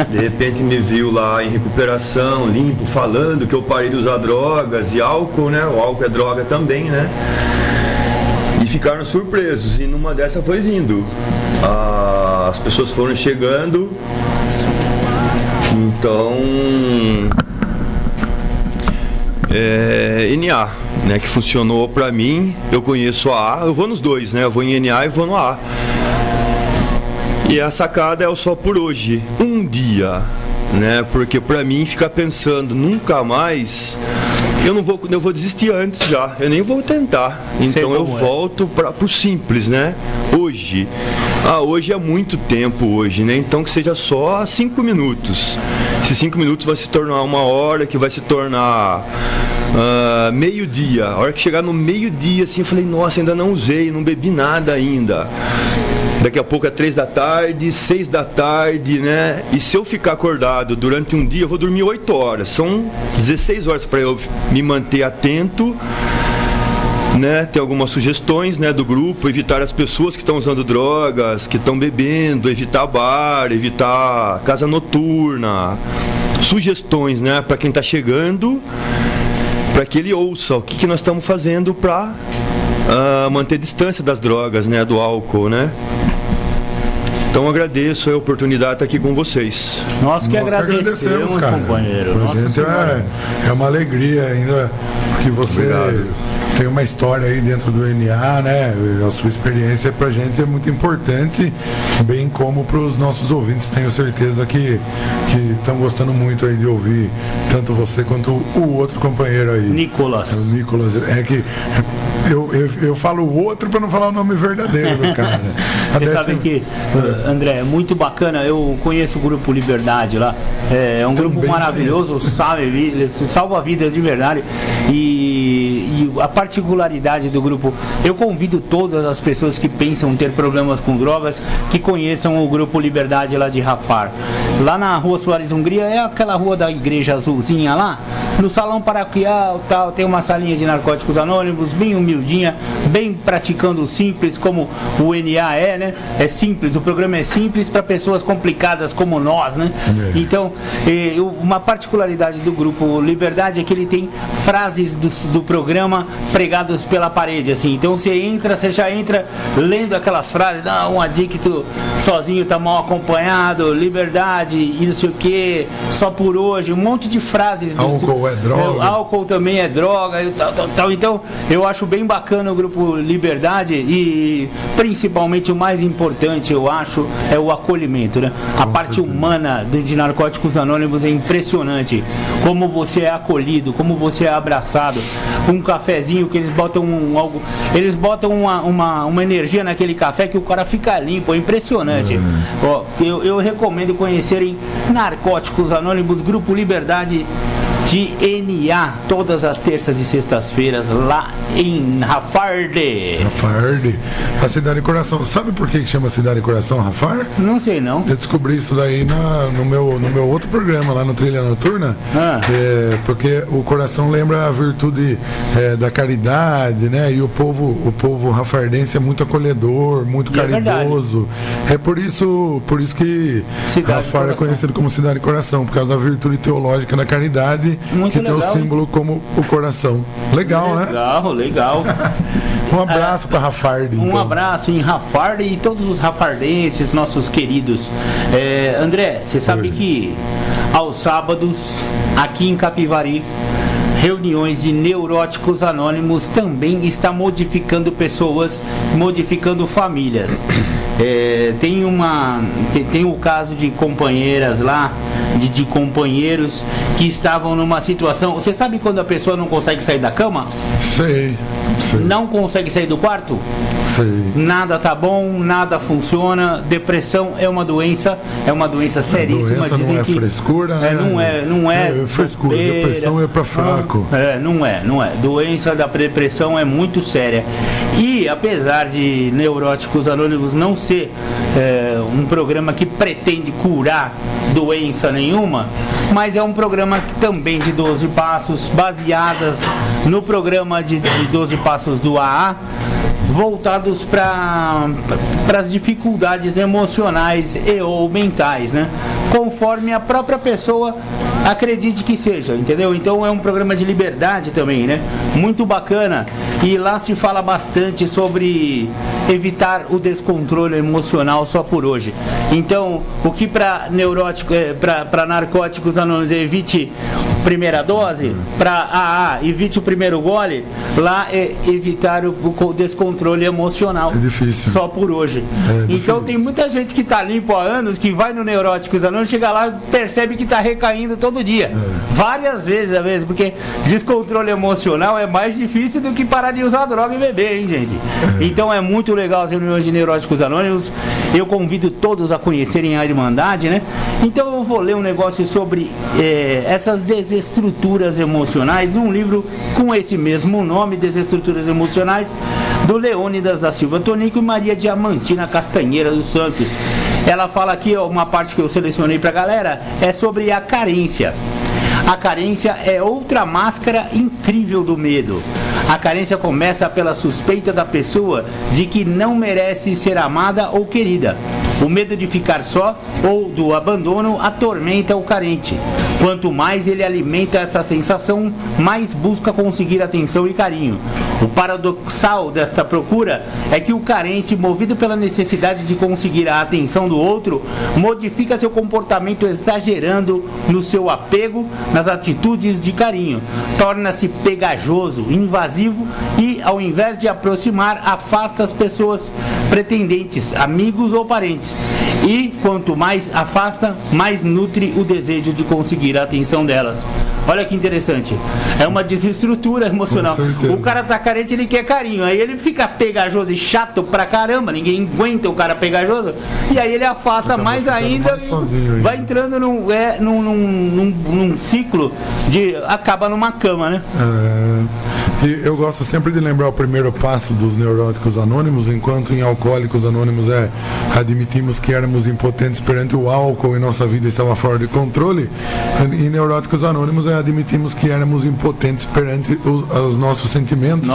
De repente me viu lá em recuperação, limpo, falando que eu parei de usar drogas e álcool, né? O álcool é droga também, né? E ficaram surpresos. E numa dessa foi vindo. As pessoas foram chegando. Então... NA, né, que funcionou pra mim. Eu conheço a A, eu vou nos 2, né? Eu vou em NA e vou no A. E a sacada é o só por hoje, um dia, né? Porque pra mim ficar pensando nunca mais, eu vou desistir antes já. Eu nem vou tentar. Então eu volto pro simples, né? Hoje. Hoje é muito tempo hoje, né? Então que seja só 5 minutos. Esses 5 minutos vai se tornar 1 hora, que vai se tornar meio-dia. A hora que chegar no meio-dia, assim, eu falei, nossa, ainda não usei, não bebi nada ainda. Daqui a pouco é 3 da tarde, 6 da tarde, né? E se eu ficar acordado durante um dia, eu vou dormir 8 horas. São 16 horas para eu me manter atento, né? Tem algumas sugestões, né, do grupo: evitar as pessoas que estão usando drogas, que estão bebendo, evitar bar, evitar casa noturna. Sugestões, né, para quem está chegando, para que ele ouça o que nós estamos fazendo para manter distância das drogas, né, do álcool, né? Então agradeço a oportunidade de estar aqui com vocês. Nós que agradecemos, cara, companheiro. Pra gente é uma alegria ainda que você tem uma história aí dentro do NA, né? A sua experiência pra gente é muito importante, bem como para os nossos ouvintes. Tenho certeza que estão gostando muito aí de ouvir tanto você quanto o outro companheiro aí. Nicolas. O Nicolas. É que eu falo o outro para não falar o nome verdadeiro do cara. Você sabe que, André, é muito bacana. Eu conheço o Grupo Liberdade lá. É um grupo maravilhoso, salva vidas de verdade. E a particularidade do grupo, eu convido todas as pessoas que pensam ter problemas com drogas que conheçam o Grupo Liberdade lá de Rafar. Lá na Rua Soares Hungria, é aquela rua da igreja azulzinha lá, no salão paroquial, tal, tem uma salinha de narcóticos anônimos, bem humildinha, bem praticando o simples, como o NA é, né? É simples, o programa é simples para pessoas complicadas como nós, né? Então, uma particularidade do Grupo Liberdade é que ele tem frases do programa pregadas pela parede, assim. Então você já entra lendo aquelas frases: não, um adicto sozinho tá mal acompanhado, liberdade e não sei o que, só por hoje, um monte de frases. Álcool é droga. Álcool também é droga e tal. Então eu acho bem bacana o Grupo Liberdade, e principalmente o mais importante, eu acho, é o acolhimento, né? A parte humana de Narcóticos Anônimos é impressionante. Como você é acolhido, como você é abraçado. Um cafezinho que eles botam uma energia naquele café que o cara fica limpo, é impressionante. Eu recomendo conhecerem Narcóticos Anônimos, Grupo Liberdade. de NA, todas as terças e sextas-feiras, lá em Rafarde. Rafarde, a Cidade Coração. Sabe por que chama Cidade Coração Rafar? Não sei não. Eu descobri isso daí no meu outro programa, lá no Trilha Noturna. Porque o coração lembra a virtude da caridade, né? E o povo rafardense é muito acolhedor, muito caridoso. É por isso que Rafar é conhecido como Cidade Coração, por causa da virtude teológica da caridade, muito que legal, tem o símbolo como o coração. Legal, né? Legal. Um abraço para Rafarde. Um abraço em Rafarde e todos os rafardenses, nossos queridos. André, você sabe que aos sábados, aqui em Capivari, reuniões de neuróticos anônimos também está modificando pessoas, modificando famílias. Tem o caso de companheiras lá, de companheiros que estavam numa situação. Você sabe quando a pessoa não consegue sair da cama? Sei. Não consegue sair do quarto? Sei. Nada tá bom, nada funciona. Depressão é uma doença seríssima. Doença dizem não é que frescura, né? Não é frescura. Depressão é para fraco. Não é. Doença da depressão é muito séria. E apesar de Neuróticos Anônimos não ser um programa que pretende curar doença nenhuma, mas é um programa também de 12 passos, baseadas no programa de 12 passos do AA, voltados para as dificuldades emocionais e ou mentais, né? Conforme a própria pessoa acredite que seja, entendeu? Então é um programa de liberdade também, né? Muito bacana. E lá se fala bastante sobre evitar o descontrole emocional só por hoje. Então, o que para neurótico, para narcóticos anônimos evite primeira dose, para AA evite o primeiro gole, lá é evitar o descontrole emocional. É difícil. Só por hoje. Então tem muita gente que tá limpo há anos, que vai no Neuróticos Anônimos, chega lá e percebe que tá recaindo todo dia. Várias vezes, às vezes, porque descontrole emocional é mais difícil do que parar de usar droga e beber, hein, gente? Então é muito legal as reuniões de Neuróticos Anônimos. Eu convido todos a conhecerem a Irmandade, né? Então eu vou ler um negócio sobre essas desestruturas emocionais, num livro com esse mesmo nome, Desestruturas Emocionais, do Leônidas da Silva Tonico e Maria Diamantina Castanheira dos Santos. Ela fala aqui, uma parte que eu selecionei pra galera, é sobre a carência. A carência é outra máscara incrível do medo. A carência começa pela suspeita da pessoa de que não merece ser amada ou querida. O medo de ficar só ou do abandono atormenta o carente. Quanto mais ele alimenta essa sensação, mais busca conseguir atenção e carinho. O paradoxal desta procura é que o carente, movido pela necessidade de conseguir a atenção do outro, modifica seu comportamento exagerando no seu apego, nas atitudes de carinho. Torna-se pegajoso, invasivo e, ao invés de aproximar, afasta as pessoas pretendentes, amigos ou parentes. E quanto mais afasta, mais nutre o desejo de conseguir a atenção delas. Olha que interessante. É uma desestrutura emocional. O cara tá carente, ele quer carinho. Aí ele fica pegajoso e chato pra caramba. Ninguém aguenta o cara pegajoso. E aí ele afasta mais ainda. Vai entrando num ciclo de... acaba numa cama, né? E eu gosto sempre de lembrar o primeiro passo dos Neuróticos Anônimos, enquanto em Alcoólicos Anônimos admitimos que éramos impotentes perante o álcool e nossa vida estava fora de controle. Em Neuróticos Anônimos admitimos que éramos impotentes perante os nossos sentimentos.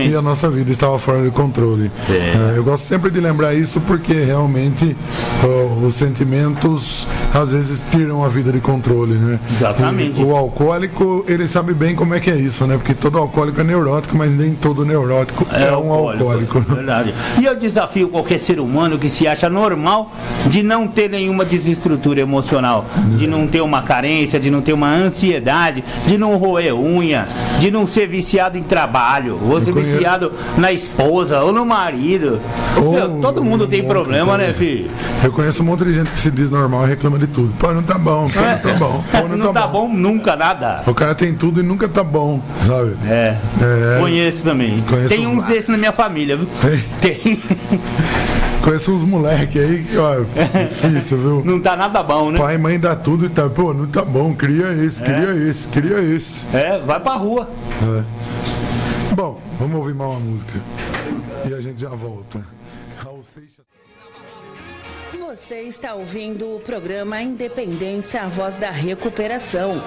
E a nossa vida estava fora de controle. Eu gosto sempre de lembrar isso porque realmente os sentimentos às vezes tiram a vida de controle, né? Exatamente. E o alcoólico, ele sabe bem como é que é isso, né? Porque todo alcoólico é neurótico, mas nem todo neurótico é um alcoólico. Verdade. E eu desafio qualquer ser humano que se acha normal de não ter nenhuma desestrutura emocional, de não ter uma carência, de não ter uma ansiedade, de não roer unha, de não ser viciado em trabalho, ou ser viciado na esposa ou no marido. Todo mundo tem problema, né, filho? Eu conheço um monte de gente que se diz normal e reclama de tudo. Pô, não tá bom, pô, não tá bom. Pô, não tá bom nunca, nada. O cara tem tudo e nunca tá bom, sabe? Conheço também. Tem uns desses na minha família, viu? Tem. Conheço uns moleques aí que, ó, difícil, viu? Não tá nada bom, né? Pai e mãe dá tudo e tá, pô, não tá bom, queria esse. Vai pra rua. Bom, vamos ouvir mais uma música. E a gente já volta. Raul Seixas. Você está ouvindo o programa Independência, a voz da recuperação.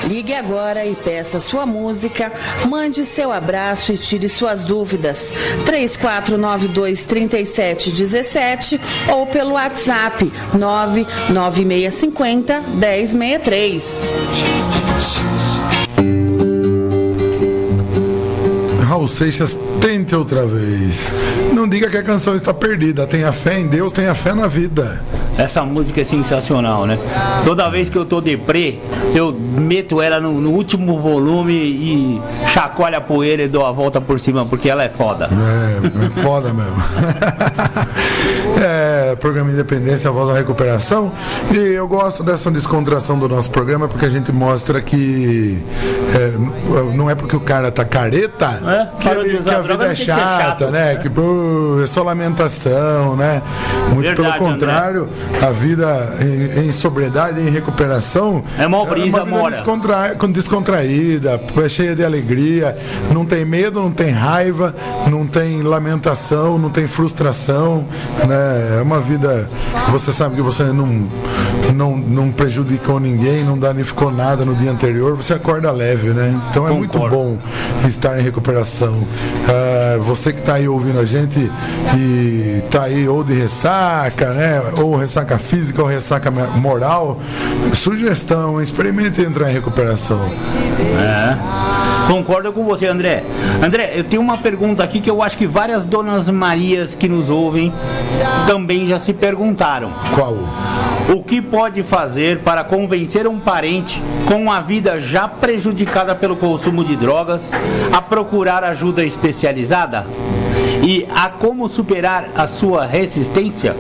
Ligue agora e peça sua música, mande seu abraço e tire suas dúvidas. 3492-3717 ou pelo WhatsApp 99650-1063. Raul Seixas, tente outra vez. Não diga que a canção está perdida. Tenha fé em Deus, tenha fé na vida. Essa música é sensacional, né? Toda vez que eu tô deprê, eu meto ela no último volume e chacoalho a poeira e dou a volta por cima, porque ela é foda. É foda mesmo. Programa Independência, a voz da recuperação. E eu gosto dessa descontração do nosso programa, porque a gente mostra que não é porque o cara tá careta que a vida é chata, né? Que é só lamentação, né? Muito Verdade, pelo contrário, André. A vida em sobriedade, em recuperação, é uma brisa, descontraída, é cheia de alegria, não tem medo, não tem raiva, não tem lamentação, não tem frustração, né? É uma vida, você sabe que você não prejudicou ninguém, não danificou nada no dia anterior, você acorda leve, né? Então é muito bom estar em recuperação. Você que está aí ouvindo a gente e está aí ou de ressaca, né? Ou ressaca física ou ressaca moral, sugestão, experimente entrar em recuperação. Concordo com você, André. André, eu tenho uma pergunta aqui que eu acho que várias donas Marias que nos ouvem também já se perguntaram. Qual? O que pode fazer para convencer um parente com a vida já prejudicada pelo consumo de drogas a procurar ajuda especializada? E a como superar a sua resistência?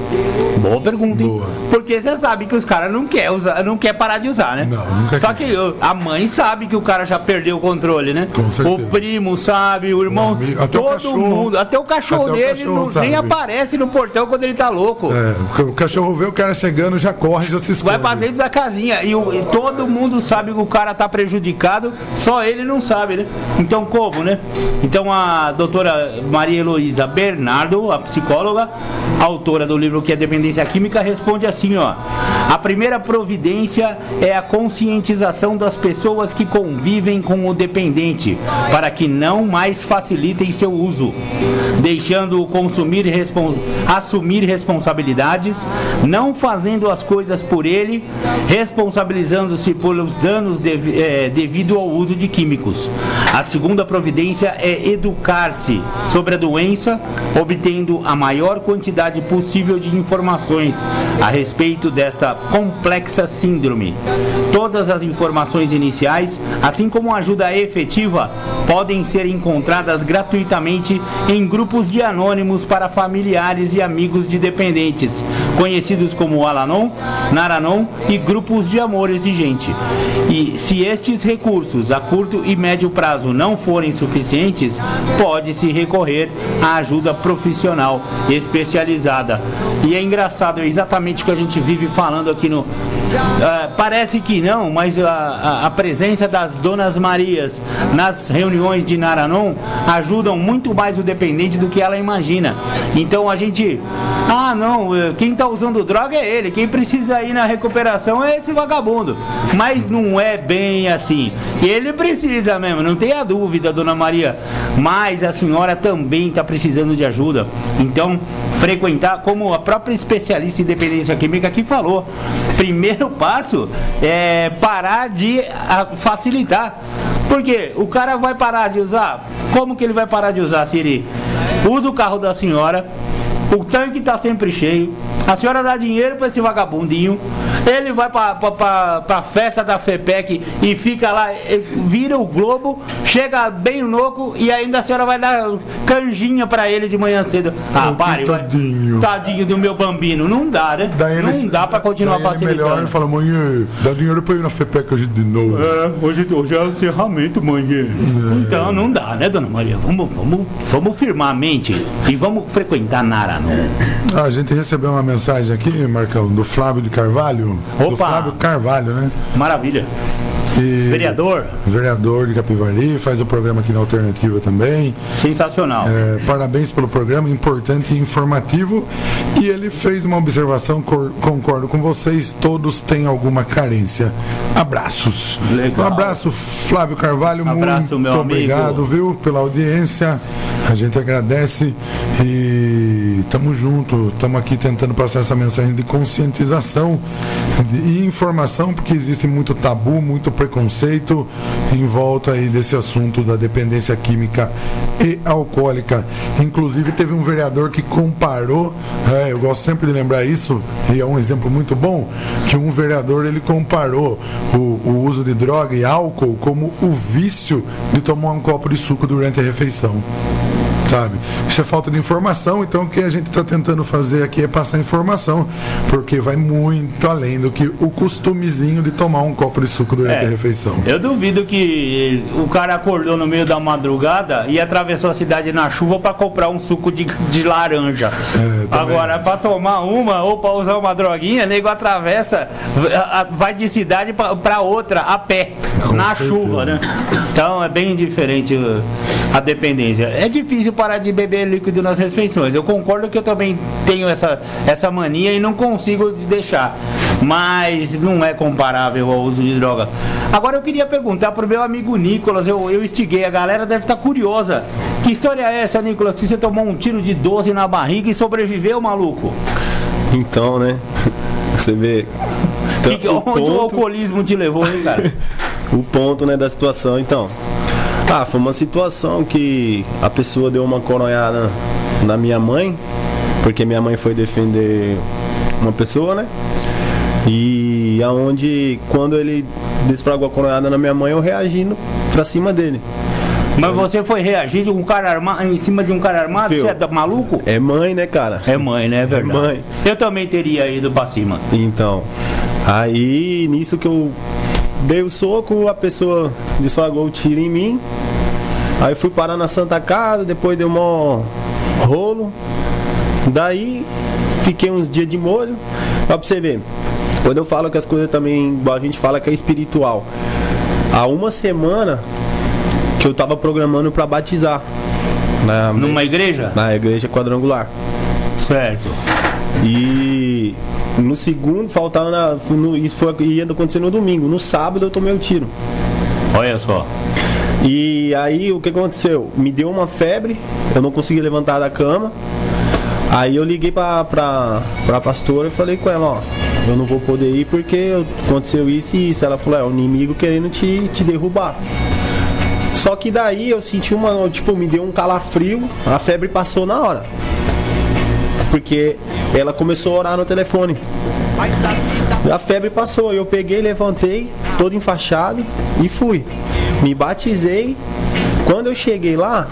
Boa pergunta, hein? Porque você sabe que os caras não quer parar de usar, né? Não, nunca. Só que a mãe sabe que o cara já perdeu o controle, né? Com certeza. O primo sabe, o irmão, todo mundo, até o cachorro dele nem aparece no portão quando ele tá louco. O cachorro vê o cara chegando, já corre, já se esconde. Vai pra dentro da casinha e todo mundo sabe que o cara tá prejudicado, só ele não sabe, né? Então como, né? Então a doutora Maria Heloísa Bernardo, a psicóloga, autora do livro Que é Dependência Química, responde assim, ó: a primeira providência é a conscientização das pessoas que convivem com o dependente, para que não mais facilitem seu uso, deixando-o consumir assumir responsabilidades, não fazendo as coisas por ele, responsabilizando-se pelos danos devido ao uso de químicos. A segunda providência é educar-se sobre a doença, obtendo a maior quantidade possível de informações a respeito desta complexa síndrome. Todas as informações iniciais, assim como ajuda efetiva, podem ser encontradas gratuitamente em grupos de anônimos para familiares e amigos de dependentes, conhecidos como Al-Anon, Nar-Anon e grupos de amor exigente. E se estes recursos a curto e médio prazo não forem suficientes, pode-se recorrer à ajuda profissional especializada. E é engraçado, é exatamente o que a gente vive falando aqui no... parece que não, mas a presença das Donas Marias nas reuniões de Nar-Anon ajudam muito mais o dependente do que ela imagina. Então a gente... quem está usando droga é ele, quem precisa ir na recuperação é esse vagabundo. Mas não é bem assim. Ele precisa mesmo, não tenha dúvida, Dona Maria. Mas a senhora também está precisando de ajuda. Então, frequentar, como a própria especialista em dependência química aqui falou, primeiro passo é parar de facilitar. Porque o cara vai parar de usar? Como que ele vai parar de usar se ele usa o carro da senhora, o tanque está sempre cheio, a senhora dá dinheiro para esse vagabundinho, Ele vai pra festa da FEPEC e fica lá, vira o globo, chega bem louco e ainda a senhora vai dar canjinha pra ele de manhã cedo. Ah, pare, tadinho do meu bambino. Não dá, né? Não dá pra continuar facilitando. Melhor ele fala, mãe, dá dinheiro pra ir na FEPEC hoje de novo. Hoje é o encerramento, mãe. Então não dá, né, dona Maria? Vamos firmar a mente e vamos frequentar Naranon. A gente recebeu uma mensagem aqui, Marcão, do Flávio de Carvalho. Opa! Do Flávio Carvalho, né? Maravilha. Vereador de Capivari, faz o programa aqui na Alternativa também. Sensacional. Parabéns pelo programa, importante e informativo. E ele fez uma observação, concordo com vocês, todos têm alguma carência. Abraços. Legal. Um abraço, Flávio Carvalho. Abraço, muito obrigado, viu, pela audiência. A gente agradece e estamos juntos, estamos aqui tentando passar essa mensagem de conscientização e informação, porque existe muito tabu, muito preconceito em volta aí desse assunto da dependência química e alcoólica. Inclusive teve um vereador que comparou, eu gosto sempre de lembrar isso, e é um exemplo muito bom, que um vereador ele comparou o uso de droga e álcool como o vício de tomar um copo de suco durante a refeição. Sabe? Isso é falta de informação, então o que a gente está tentando fazer aqui é passar informação, porque vai muito além do que o costumezinho de tomar um copo de suco durante a refeição. Eu duvido que o cara acordou no meio da madrugada e atravessou a cidade na chuva para comprar um suco de laranja. Agora, para tomar uma ou para usar uma droguinha, nego atravessa, vai de cidade para outra a pé, na chuva, né? Então é bem diferente a dependência. É difícil parar de beber líquido nas refeições. Eu concordo que eu também tenho essa mania e não consigo deixar. Mas não é comparável ao uso de droga. Agora eu queria perguntar pro meu amigo Nicolas, eu instiguei, a galera deve estar curiosa. Que história é essa, Nicolas? Que você tomou um tiro de 12 na barriga e sobreviveu, maluco? Então, né? Você vê. Onde o alcoolismo te levou, hein, cara? O ponto, né, da situação, então. Foi uma situação que a pessoa deu uma coronhada na minha mãe, porque minha mãe foi defender uma pessoa, né? E aonde, quando ele desfragou a coronhada na minha mãe, eu reagi pra cima dele. Mas você foi reagir de um cara armado, em cima de um cara armado? Você é maluco? É mãe, né, cara? É mãe, né? É verdade. É mãe. Eu também teria ido pra cima. Então, aí nisso que eu dei o soco, a pessoa desfragou o tiro em mim. Aí fui parar na Santa Casa, depois deu um rolo. Daí fiquei uns dias de molho. Pra você ver, quando eu falo que as coisas também, igual a gente fala que é espiritual. Há uma semana que eu tava programando pra batizar. Numa igreja? Na igreja quadrangular. Certo. E no segundo, faltava isso ia acontecer no domingo. No sábado eu tomei o tiro. Olha só. E aí o que aconteceu? Me deu uma febre, eu não consegui levantar da cama. Aí eu liguei pra pastora e falei com ela, ó, eu não vou poder ir porque aconteceu isso e isso. Ela falou, é o inimigo querendo te derrubar. Só que daí eu senti me deu um calafrio, a febre passou na hora. Porque ela começou a orar no telefone. A febre passou, eu peguei, levantei, todo enfaixado e fui. Me batizei. Quando eu cheguei lá,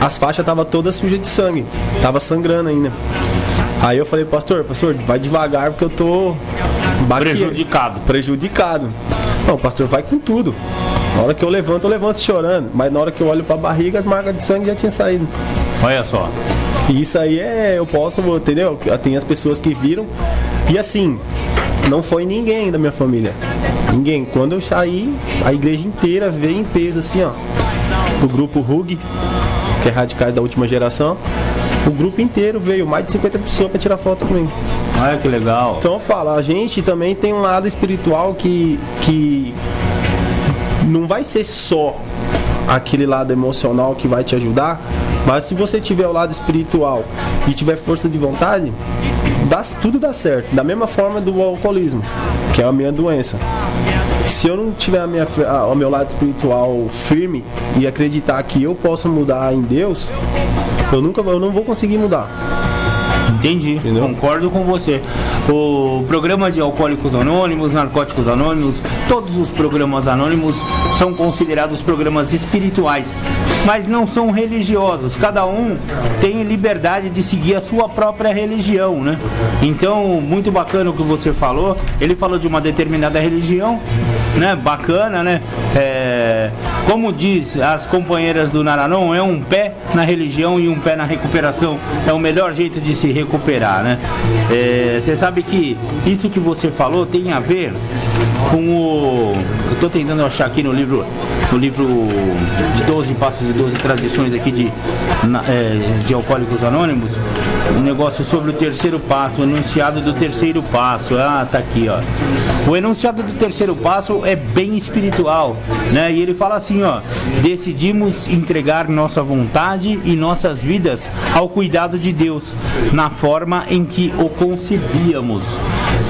as faixas estavam todas sujas de sangue. Tava sangrando ainda. Aí eu falei, pastor, vai devagar porque eu tô prejudicado. Não, pastor, vai com tudo. Na hora que eu levanto chorando. Mas na hora que eu olho pra barriga, as marcas de sangue já tinham saído. Olha só. E isso aí eu posso, entendeu? Tem as pessoas que viram. E assim, não foi ninguém da minha família. Ninguém. Quando eu saí, a igreja inteira veio em peso, assim, ó. Do grupo RUG, que é Radicais da Última Geração. O grupo inteiro veio, mais de 50 pessoas pra tirar foto comigo. Olha que legal. Então eu falo, a gente também tem um lado espiritual que não vai ser só aquele lado emocional que vai te ajudar, mas se você tiver o lado espiritual e tiver força de vontade, tudo dá certo. Da mesma forma do alcoolismo, que é a minha doença. Se eu não tiver o meu lado espiritual firme e acreditar que eu posso mudar em Deus, eu não vou conseguir mudar. Entendi, Entendeu? concordo com você. O programa de Alcoólicos Anônimos, Narcóticos Anônimos, todos os programas anônimos são considerados programas espirituais, mas não são religiosos. Cada um tem liberdade de seguir a sua própria religião, né? Então, muito bacana o que você falou. Ele falou de uma determinada religião, né? Bacana, né? Como diz as companheiras do Naranon, é um pé na religião e um pé na recuperação. É o melhor jeito de se recuperar, né? Você sabe que isso que você falou tem a ver com o... Eu estou tentando achar aqui no livro de 12 Passos e 12 Tradições aqui de Alcoólicos Anônimos, um negócio sobre o terceiro passo, o enunciado do terceiro passo. Tá aqui, ó. O enunciado do terceiro passo é bem espiritual, né? E ele fala assim, ó: decidimos entregar nossa vontade e nossas vidas ao cuidado de Deus, na forma em que o concebíamos.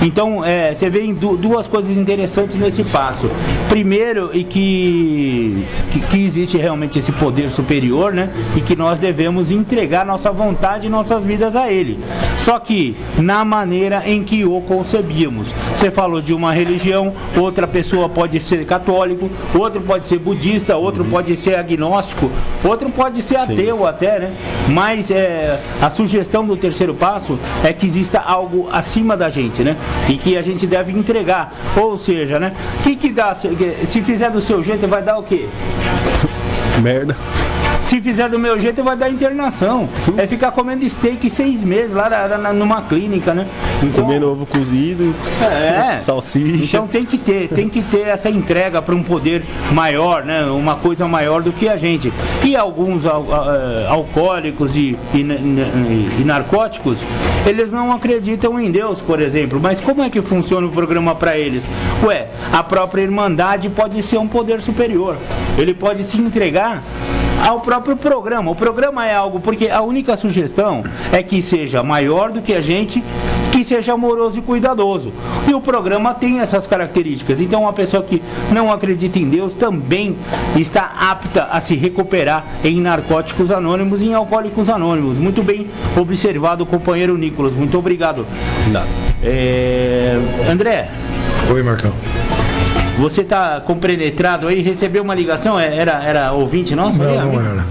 Então, você vê duas coisas interessantes nesse passo. Primeiro, e que existe realmente esse poder superior, né? E que nós devemos entregar nossa vontade e nossas vidas a Ele. Só que na maneira em que o concebíamos. Você falou de uma religião, outra pessoa pode ser católico, outro pode ser budista, outro pode ser agnóstico, outro pode ser ateu até, né? Mas a sugestão do terceiro passo é que exista algo acima da gente, né? E que a gente deve entregar. Ou seja, né? O que dá? Se fizer do seu jeito, vai dar o quê? Merda. Se fizer do meu jeito, vai dar internação. É ficar comendo steak 6 meses lá numa clínica, né? Então, comendo ovo cozido, salsicha. Então tem que ter essa entrega para um poder maior, né? Uma coisa maior do que a gente. E alguns alcoólicos e narcóticos, eles não acreditam em Deus, por exemplo. Mas como é que funciona o programa para eles? A própria Irmandade pode ser um poder superior. Ele pode se entregar ao próprio programa. O programa é algo, porque a única sugestão é que seja maior do que a gente, que seja amoroso e cuidadoso. E o programa tem essas características. Então, uma pessoa que não acredita em Deus também está apta a se recuperar em Narcóticos Anônimos e em Alcoólicos Anônimos. Muito bem observado, companheiro Nicolas. Muito obrigado. André. Oi, Marcão. Você está compenetrado aí? Recebeu uma ligação? Era ouvinte nosso? Não era.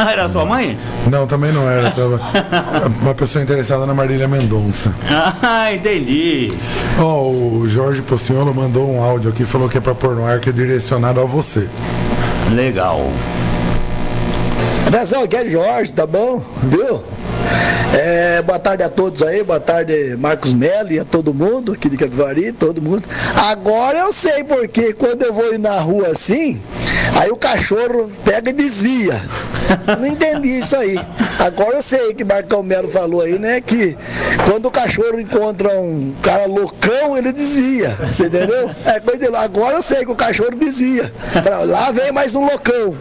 Era sua mãe? Não, também não era. Tava uma pessoa interessada na Marília Mendonça. Entendi. O Jorge Pociolo mandou um áudio aqui, falou que é para pôr no ar, que é direcionado a você. Legal. Atenção, aqui é Jorge, tá bom? Viu? Boa tarde a todos aí, boa tarde Marcos Melo e a todo mundo aqui de Capivari, todo mundo. Agora eu sei porque quando eu vou ir na rua assim, aí o cachorro pega e desvia. Eu não entendi isso aí. Agora eu sei que Marcão Melo falou aí, né, que quando o cachorro encontra um cara loucão, ele desvia, você entendeu? Agora eu sei que o cachorro desvia. Lá vem mais um loucão.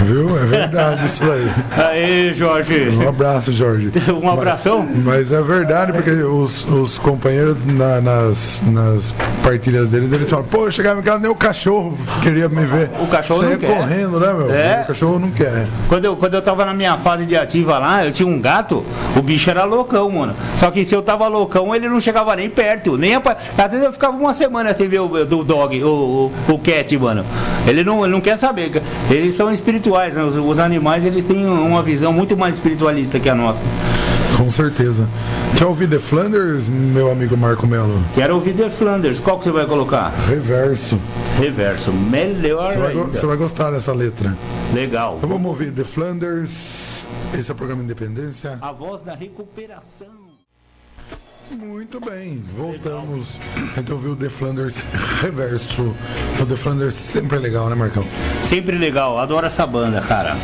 Viu? É verdade isso aí. Aí, Jorge. Um abraço, Jorge. Um abração? Mas é verdade, porque os companheiros nas partilhas deles, eles falam, pô, eu chegava em casa, nem o cachorro queria me ver. O cachorro não quer. Correndo, né, meu? O cachorro não quer. Quando eu tava na minha fase de ativa lá, eu tinha um gato, o bicho era loucão, mano. Só que se eu tava loucão, ele não chegava nem perto. Às vezes eu ficava uma semana sem ver o dog, o cat, mano. Ele não quer saber. Eles são espirituais, né? Os animais, eles têm uma visão muito mais espiritualista que a nossa. Com certeza. Quer ouvir The Flanders, meu amigo Marco Melo? Quero ouvir The Flanders. Qual que você vai colocar? Reverso. Melhor Você vai gostar dessa letra. Legal. Então vamos ouvir The Flanders. Esse é o programa Independência. A voz da recuperação. Muito bem, voltamos. Então viu o The Flanders Reverso. O The Flanders sempre é legal, né, Marcão? Sempre legal, adoro essa banda, cara.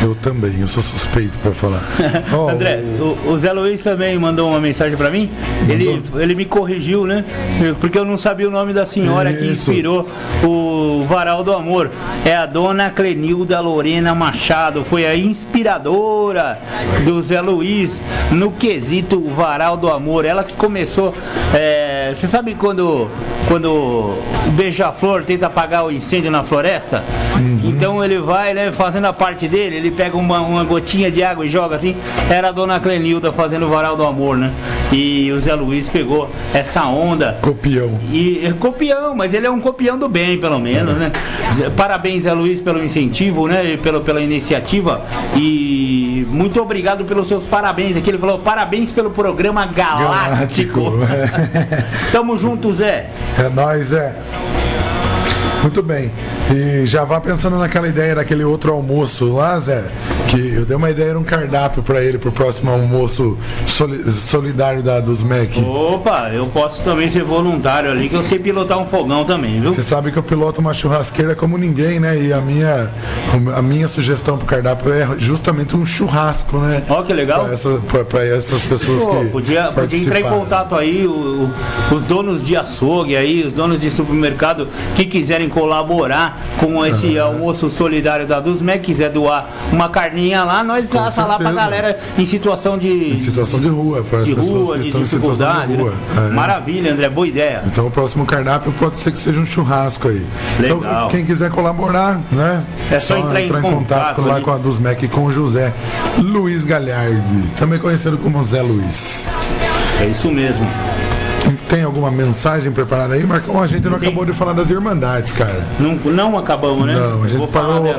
Eu também, eu sou suspeito pra falar. André, o Zé Luiz também mandou uma mensagem pra mim. Ele me corrigiu, né? Porque eu não sabia o nome da senhora que inspirou o Varal do Amor. É a dona Clenilda Lorena Machado. Foi a inspiradora do Zé Luiz no quesito Varal do Amor. Ela que começou Você sabe quando o beija-flor tenta apagar o incêndio na floresta? Então ele vai, né, fazendo a parte dele, ele pega uma gotinha de água e joga assim. Era a dona Clenilda fazendo o Varal do Amor, né? E o Zé Luiz pegou essa onda. Copião. Copião, mas ele é um copião do bem, pelo menos, né? Parabéns, Zé Luiz, pelo incentivo, né? Pela iniciativa. E muito obrigado pelos seus parabéns aqui. Ele falou, parabéns pelo programa Galáctico. Tamo junto, Zé. É nóis, Zé. Muito bem. E já vá pensando naquela ideia daquele outro almoço lá, Zé, que eu dei uma ideia, era um cardápio pra ele pro próximo almoço solidário dos MEC. Opa, eu posso também ser voluntário ali, que eu sei pilotar um fogão também, viu? Você sabe que eu piloto uma churrasqueira como ninguém, né? E a minha sugestão pro cardápio é justamente um churrasco, né? Ó, que legal. Pra essas pessoas que podia entrar em contato aí, os donos de açougue aí, os donos de supermercado que quiserem colaborar com esse almoço solidário da Dusmec, quiser doar uma carninha lá, nós assa lá pra galera em situação de rua, para as pessoas que estão em situação de rua. Né? Maravilha, André, boa ideia. Então o próximo cardápio pode ser que seja um churrasco aí. Legal. Então quem quiser colaborar, né? É só entrar em contato lá ali com a Dusmec e com o José Luiz Galhardi, também conhecido como Zé Luiz. É isso mesmo. Tem alguma mensagem preparada aí, Marcão? A gente não acabou de falar das Irmandades, cara. Não acabamos, né? Não, a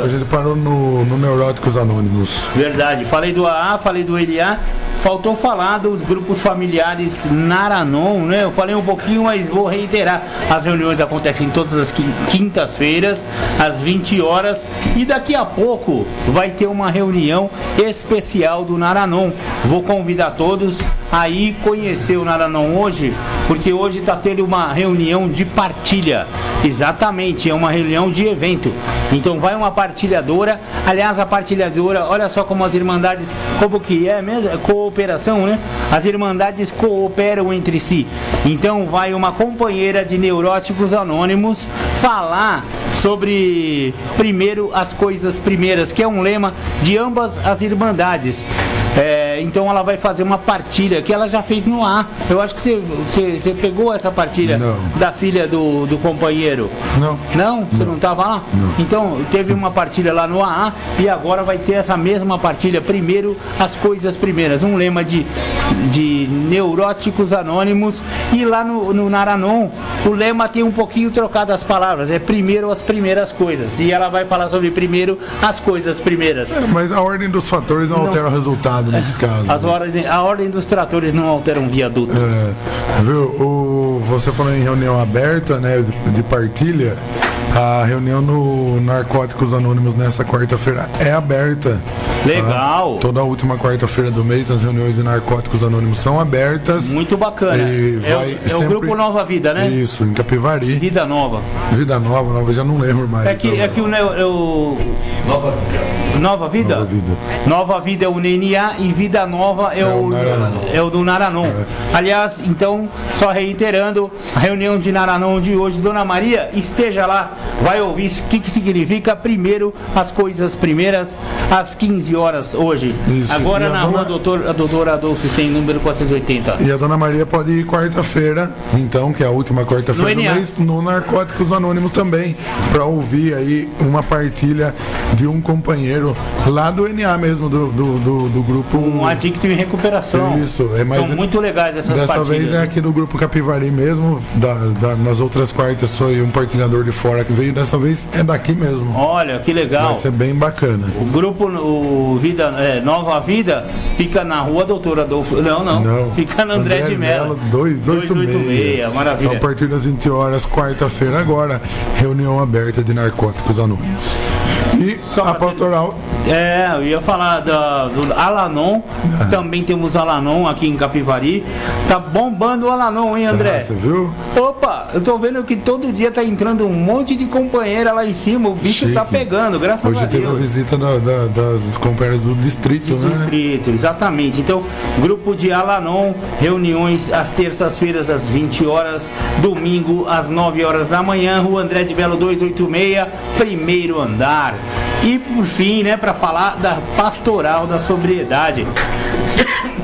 gente parou no Neuróticos Anônimos. Verdade. Falei do AA, falei do LA. Faltou falar dos grupos familiares Naranon, né? Eu falei um pouquinho, mas vou reiterar. As reuniões acontecem todas as quintas-feiras, às 20 horas. E daqui a pouco vai ter uma reunião especial do Naranon. Vou convidar todos a ir conhecer o Naranon hoje, porque hoje está tendo uma reunião de partilha. Exatamente, é uma reunião de evento. Então vai uma partilhadora. Aliás, a partilhadora, olha só como as irmandades, como que é mesmo? É cooperação, né? As irmandades cooperam entre si. Então vai uma companheira de Neuróticos Anônimos falar sobre primeiro as coisas primeiras, que é um lema de ambas as irmandades. Então ela vai fazer uma partilha que ela já fez no ar. Eu acho que você pegou essa partilha da filha do companheiro. Não. Não? Você não estava lá? Não. Então teve uma partilha lá no AA e agora vai ter essa mesma partilha. Primeiro as coisas primeiras. Um lema de Neuróticos Anônimos. E lá no Naranon o lema tem um pouquinho trocado as palavras. É primeiro as primeiras coisas. E ela vai falar sobre primeiro as coisas primeiras. Mas a ordem dos fatores não altera o resultado nesse caso. A ordem dos tratores não altera um viaduto. Viu? Você falou em reunião aberta, né, de partilha. A reunião no Narcóticos Anônimos nessa quarta-feira é aberta. Legal. Tá? Toda a última quarta-feira do mês as reuniões de Narcóticos Anônimos são abertas. Muito bacana. É o grupo Nova Vida, né? Isso, em Capivari. Vida Nova. Vida Nova, já não lembro mais. É que o Nova Vida. Nova Vida? Nova Vida. Nova Vida é o NNA e Vida Nova é o do Naranon. Aliás, então, só reiterando, a reunião de Naranon de hoje, Dona Maria, esteja lá, vai ouvir o que significa primeiro as coisas primeiras, às 15 horas hoje. Isso. Agora na rua Doutor Adolfo tem número 480. E a Dona Maria pode ir quarta-feira, então, que é a última quarta-feira do mês, no Narcóticos Anônimos também, para ouvir aí uma partilha de um companheiro lá do NA mesmo, do grupo. Um adicto em recuperação. Isso, são muito legais essas dessa partilhas. Dessa vez é aqui do grupo Capivari mesmo, nas outras quartas foi um partilhador de fora que veio, dessa vez é daqui mesmo. Olha, que legal. Vai ser bem bacana. O grupo Nova Vida fica na rua Doutor Adolfo. Não. Fica na André de Mello 286. Maravilha. Então, a partir das 20 horas, quarta-feira agora, reunião aberta de Narcóticos Anônimos. E a pastoral. Eu ia falar do Alanon. Também temos Alanon aqui em Capivari. Tá bombando o Alanon, hein, André? Você viu? Opa, eu tô vendo que todo dia tá entrando um monte de companheira lá em cima. O bicho tá pegando, graças a Deus. Hoje teve a visita das companheiras do distrito, né? Distrito, exatamente. Então, grupo de Alanon, reuniões às terças-feiras às 20 horas, domingo às 9 horas da manhã, Rua André de Mello 286, primeiro andar. E por fim, né, para falar da pastoral da sobriedade.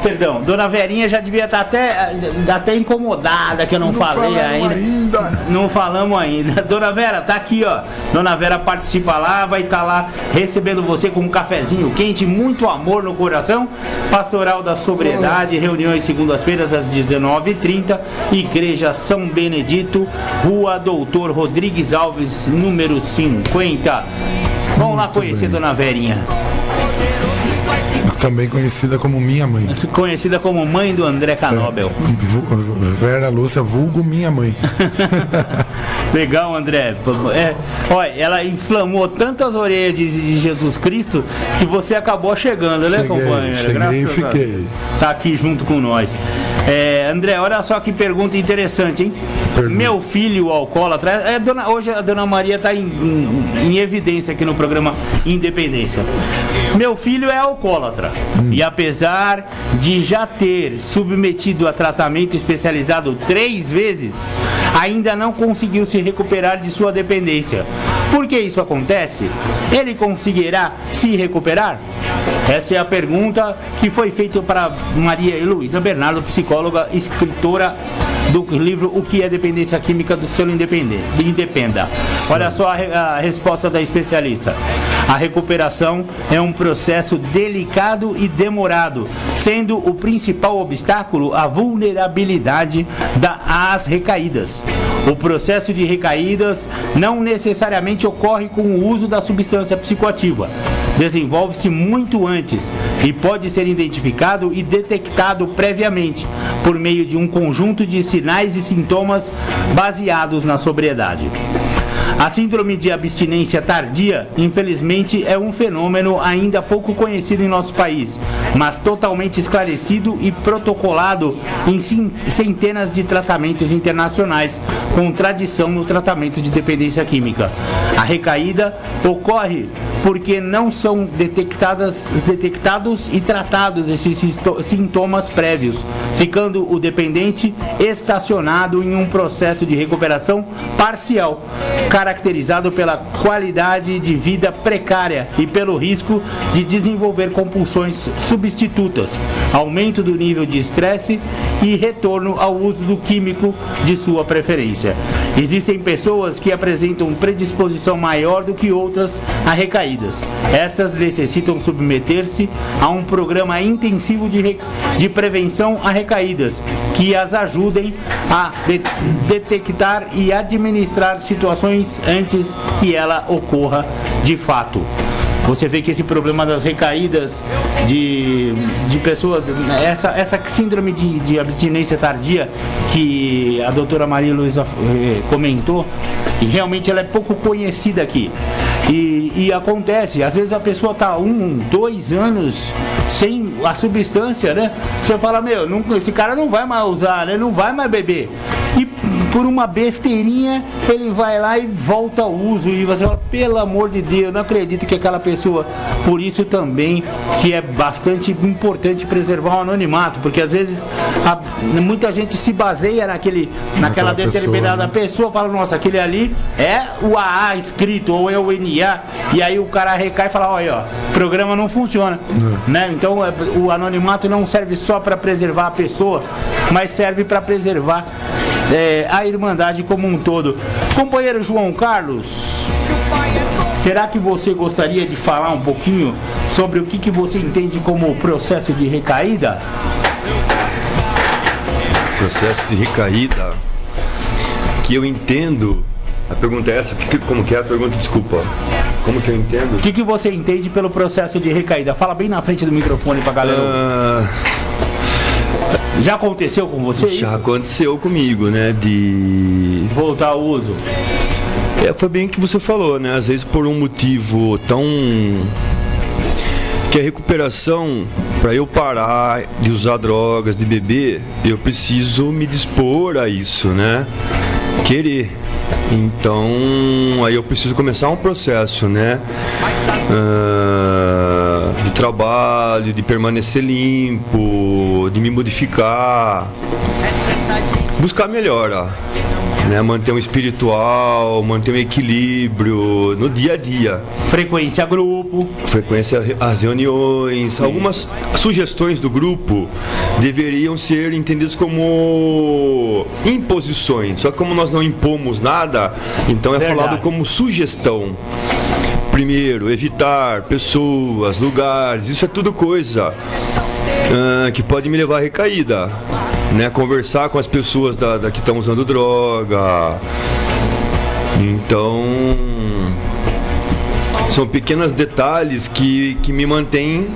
Perdão, Dona Verinha já devia estar até incomodada que eu não falei ainda. Não falamos ainda. Dona Vera, tá aqui, ó. Dona Vera participa lá, vai estar lá recebendo você com um cafezinho quente, muito amor no coração. Pastoral da Sobriedade, reuniões segundas-feiras às 19h30, Igreja São Benedito, Rua Doutor Rodrigues Alves, número 50. Vamos lá conhecer Dona Verinha. Também conhecida como minha mãe. Conhecida como mãe do André Canobel. Vera Lúcia, vulgo minha mãe. Legal, André. Olha, ela inflamou tantas orelhas de Jesus Cristo que você acabou chegando, né, companheiro? Cheguei e fiquei. Tá aqui junto com nós. André, olha só que pergunta interessante, hein? Meu filho alcoólatra. Hoje a Dona Maria está em evidência aqui no programa Independência. Meu filho é alcoólatra. E apesar de já ter submetido a tratamento especializado 3 vezes, ainda não conseguiu se recuperar de sua dependência. Por que isso acontece? Ele conseguirá se recuperar? Essa é a pergunta que foi feita para Maria Heloísa Bernardo, psicóloga, escritora do livro O que é Dependência Química, do selo Independa. Olha só a resposta da especialista. A recuperação é um processo delicado e demorado, sendo o principal obstáculo a vulnerabilidade às recaídas. O processo de recaídas não necessariamente ocorre com o uso da substância psicoativa. Desenvolve-se muito antes e pode ser identificado e detectado previamente por meio de um conjunto de sinais e sintomas baseados na sobriedade. A síndrome de abstinência tardia, infelizmente, é um fenômeno ainda pouco conhecido em nosso país, mas totalmente esclarecido e protocolado em centenas de tratamentos internacionais, com tradição no tratamento de dependência química. A recaída ocorre porque não são detectados e tratados esses sintomas prévios, ficando o dependente estacionado em um processo de recuperação parcial, caracterizado pela qualidade de vida precária e pelo risco de desenvolver compulsões substitutas, aumento do nível de estresse e retorno ao uso do químico de sua preferência. Existem pessoas que apresentam predisposição maior do que outras a recaídas. Estas necessitam submeter-se a um programa intensivo de prevenção a recaídas, que as ajudem a detectar e administrar situações antes que ela ocorra de fato. Você vê que esse problema das recaídas de pessoas, essa síndrome de abstinência tardia que a doutora Maria Luísa comentou, e realmente ela é pouco conhecida aqui. E acontece, às vezes a pessoa está 1, 2 anos sem a substância, né? Você fala, esse cara não vai mais usar, né? Não vai mais beber. E por uma besteirinha, ele vai lá e volta ao uso. E você fala, pelo amor de Deus, não acredito que aquela pessoa... Por isso também que é bastante importante preservar o anonimato, porque às vezes muita gente se baseia naquela determinada pessoa, fala, nossa, aquele ali é o AA escrito, ou é o NA, e aí o cara recai e fala, olha, o programa não funciona, né? Então o anonimato não serve só para preservar a pessoa, mas serve para preservar a Irmandade como um todo. Companheiro João Carlos, será que você gostaria de falar um pouquinho sobre o que você entende como processo de recaída? Processo de recaída que eu entendo. A pergunta é essa? Como que é a pergunta? Desculpa. Como que eu entendo? O que você entende pelo processo de recaída? Fala bem na frente do microfone pra galera. Já aconteceu com você isso? Já aconteceu comigo, né? De voltar ao uso. Foi bem o que você falou, né? Às vezes por um motivo tão... que a recuperação, para eu parar de usar drogas, de beber, eu preciso me dispor a isso, né? Querer. Então, aí eu preciso começar um processo, né? De trabalho, de permanecer limpo, de me modificar. buscar melhora, né? Manter um espiritual, manter um equilíbrio no dia a dia. Frequência grupo. Frequência às reuniões. Algumas sugestões do grupo deveriam ser entendidas como imposições. Só que como nós não impomos nada, então é falado como sugestão. Primeiro, evitar pessoas, lugares, isso é tudo coisa que pode me levar à recaída, né? Conversar com as pessoas que estão usando droga. Então, são pequenos detalhes que me mantêm,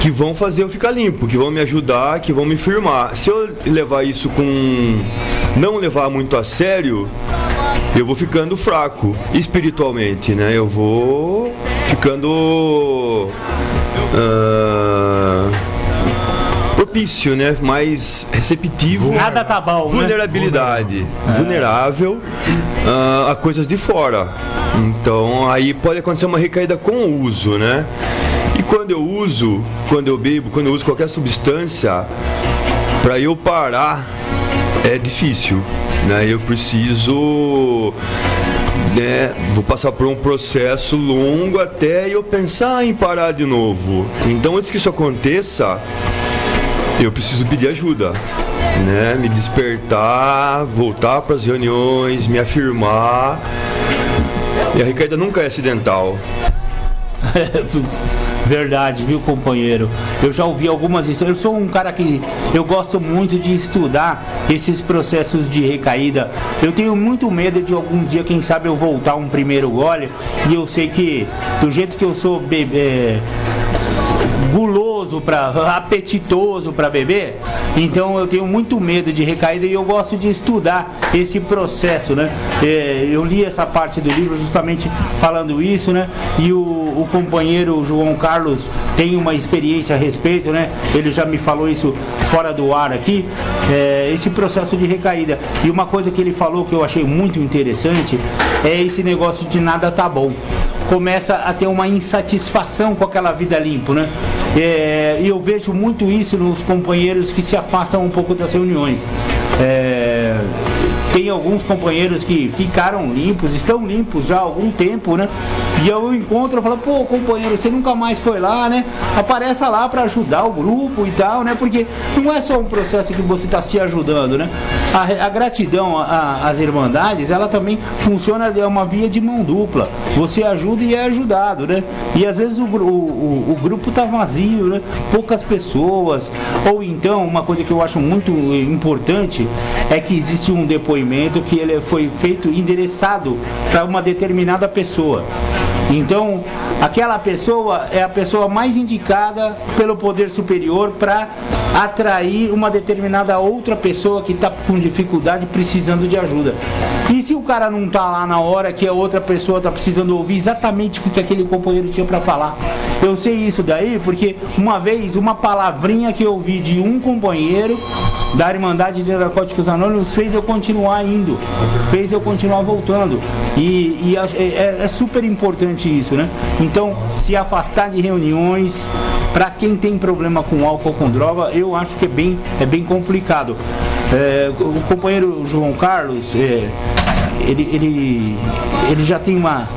que vão fazer eu ficar limpo, que vão me ajudar, que vão me firmar. Se eu levar isso não levar muito a sério, eu vou ficando fraco espiritualmente, né? Eu vou ficando propício, né? Mais receptivo. Nada tá bom, vulnerabilidade, vulnerável a coisas de fora. Então aí pode acontecer uma recaída com o uso, né? E quando eu uso, quando eu bebo, quando eu uso qualquer substância, para eu parar é difícil, né? Eu preciso, né, vou passar por um processo longo até eu pensar em parar de novo. Então, antes que isso aconteça, eu preciso pedir ajuda, né? Me despertar, voltar para as reuniões, me afirmar. E a recaída nunca é acidental. Verdade, viu, companheiro? Eu já ouvi algumas histórias. Eu sou um cara que eu gosto muito de estudar esses processos de recaída. Eu tenho muito medo de algum dia, quem sabe, eu voltar um primeiro gole. E eu sei que do jeito que eu sou guloso, apetitoso para beber, então eu tenho muito medo de recaída e eu gosto de estudar esse processo, né? Eu li essa parte do livro justamente falando isso, né? E o companheiro João Carlos tem uma experiência a respeito, né? Ele já me falou isso fora do ar aqui, esse processo de recaída. E uma coisa que ele falou que eu achei muito interessante é esse negócio de nada tá bom. Começa a ter uma insatisfação com aquela vida limpa, né? E eu vejo muito isso nos companheiros que se afastam um pouco das reuniões. Tem alguns companheiros que ficaram limpos, estão limpos já há algum tempo, né? E eu encontro e falo, pô, companheiro, você nunca mais foi lá, né? Apareça lá para ajudar o grupo e tal, né? Porque não é só um processo que você está se ajudando, né? A gratidão às irmandades, ela também funciona, é uma via de mão dupla. Você ajuda e é ajudado, né? E às vezes o grupo tá vazio, né? Poucas pessoas. Ou então, uma coisa que eu acho muito importante é que existe um depoimento que ele foi feito, endereçado para uma determinada pessoa. Então, aquela pessoa é a pessoa mais indicada pelo poder superior para atrair uma determinada outra pessoa que está com dificuldade, precisando de ajuda. E se o cara não está lá na hora que a outra pessoa está precisando ouvir exatamente o que aquele companheiro tinha para falar? Eu sei isso daí porque uma vez, uma palavrinha que eu ouvi de um companheiro da Irmandade de Narcóticos Anônimos fez eu continuar indo, fez eu continuar voltando. E é super importante isso, né? Então, se afastar de reuniões, para quem tem problema com álcool ou com droga, eu acho que é bem complicado. O companheiro João Carlos, ele já tem uma...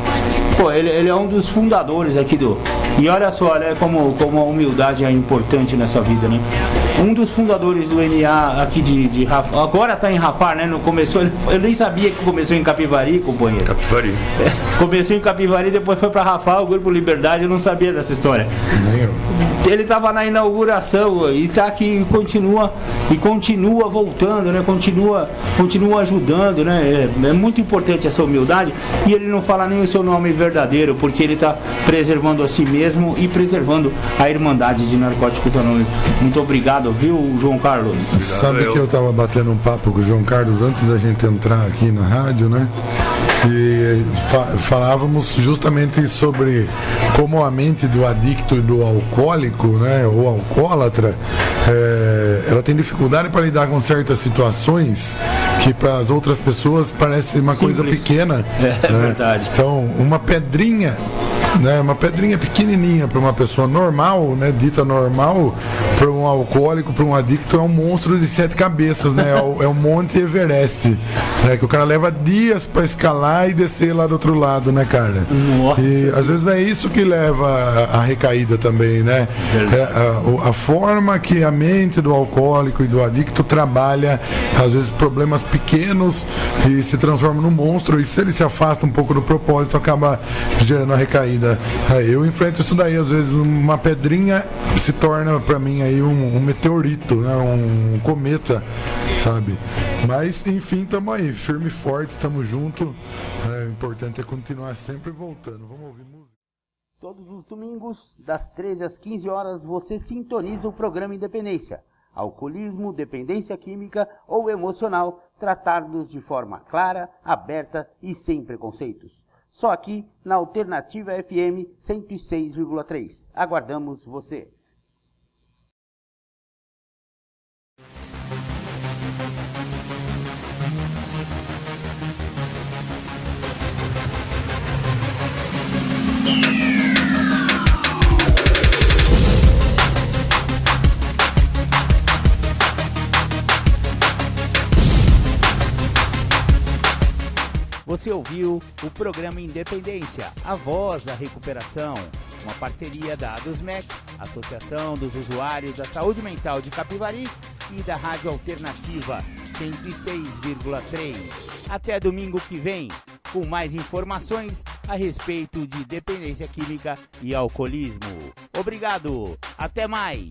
Pô, ele é um dos fundadores aqui do... E olha só, né, como a humildade é importante nessa vida, né? Um dos fundadores do NA aqui de Rafar, agora tá em Rafar, né? Não começou, eu nem sabia que começou em Capivari, companheiro. Capivari. Começou em Capivari, depois foi para Rafar, o Grupo Liberdade, eu não sabia dessa história. Ele tava na inauguração e tá aqui e continua voltando, né? Continua ajudando, né? É muito importante essa humildade e ele não fala nem o seu nome verdadeiro, porque ele tá preservando a si mesmo e preservando a Irmandade de Narcóticos Anônimos. Muito obrigado, viu, João Carlos? Sabe que eu tava batendo um papo com o João Carlos antes da gente entrar aqui na rádio, né? E falávamos justamente sobre como a mente do adicto e do alcoólico, né, ou alcoólatra, ela tem dificuldade para lidar com certas situações que para as outras pessoas parece uma coisa pequena. É, né? Verdade. Então, uma pedrinha né, uma pedrinha pequenininha para uma pessoa normal, né, dita normal, para um alcoólico, para um adicto, é um monstro de 7 cabeças, né? É o Monte Everest, né, que o cara leva dias para escalar e descer lá do outro lado, né, cara? Nossa. E às vezes é isso que leva a recaída também, né? A forma que a mente do alcoólico e do adicto trabalha, às vezes problemas pequenos e se transforma num monstro, e se ele se afasta um pouco do propósito, acaba gerando a recaída. Eu enfrento isso daí, às vezes uma pedrinha se torna para mim aí um meteorito, né? Um cometa, sabe? Mas enfim, estamos aí, firme e forte, estamos juntos. O importante é continuar sempre voltando. Vamos ouvir música. Todos os domingos, das 13 às 15 horas, você sintoniza o programa Independência. Alcoolismo, dependência química ou emocional, tratados de forma clara, aberta e sem preconceitos. Só aqui na Alternativa FM 106,3. Aguardamos você. Você ouviu o programa Independência, a voz da recuperação, uma parceria da ADUSMEC, Associação dos Usuários da Saúde Mental de Capivari, e da Rádio Alternativa 106,3. Até domingo que vem, com mais informações a respeito de dependência química e alcoolismo. Obrigado, até mais!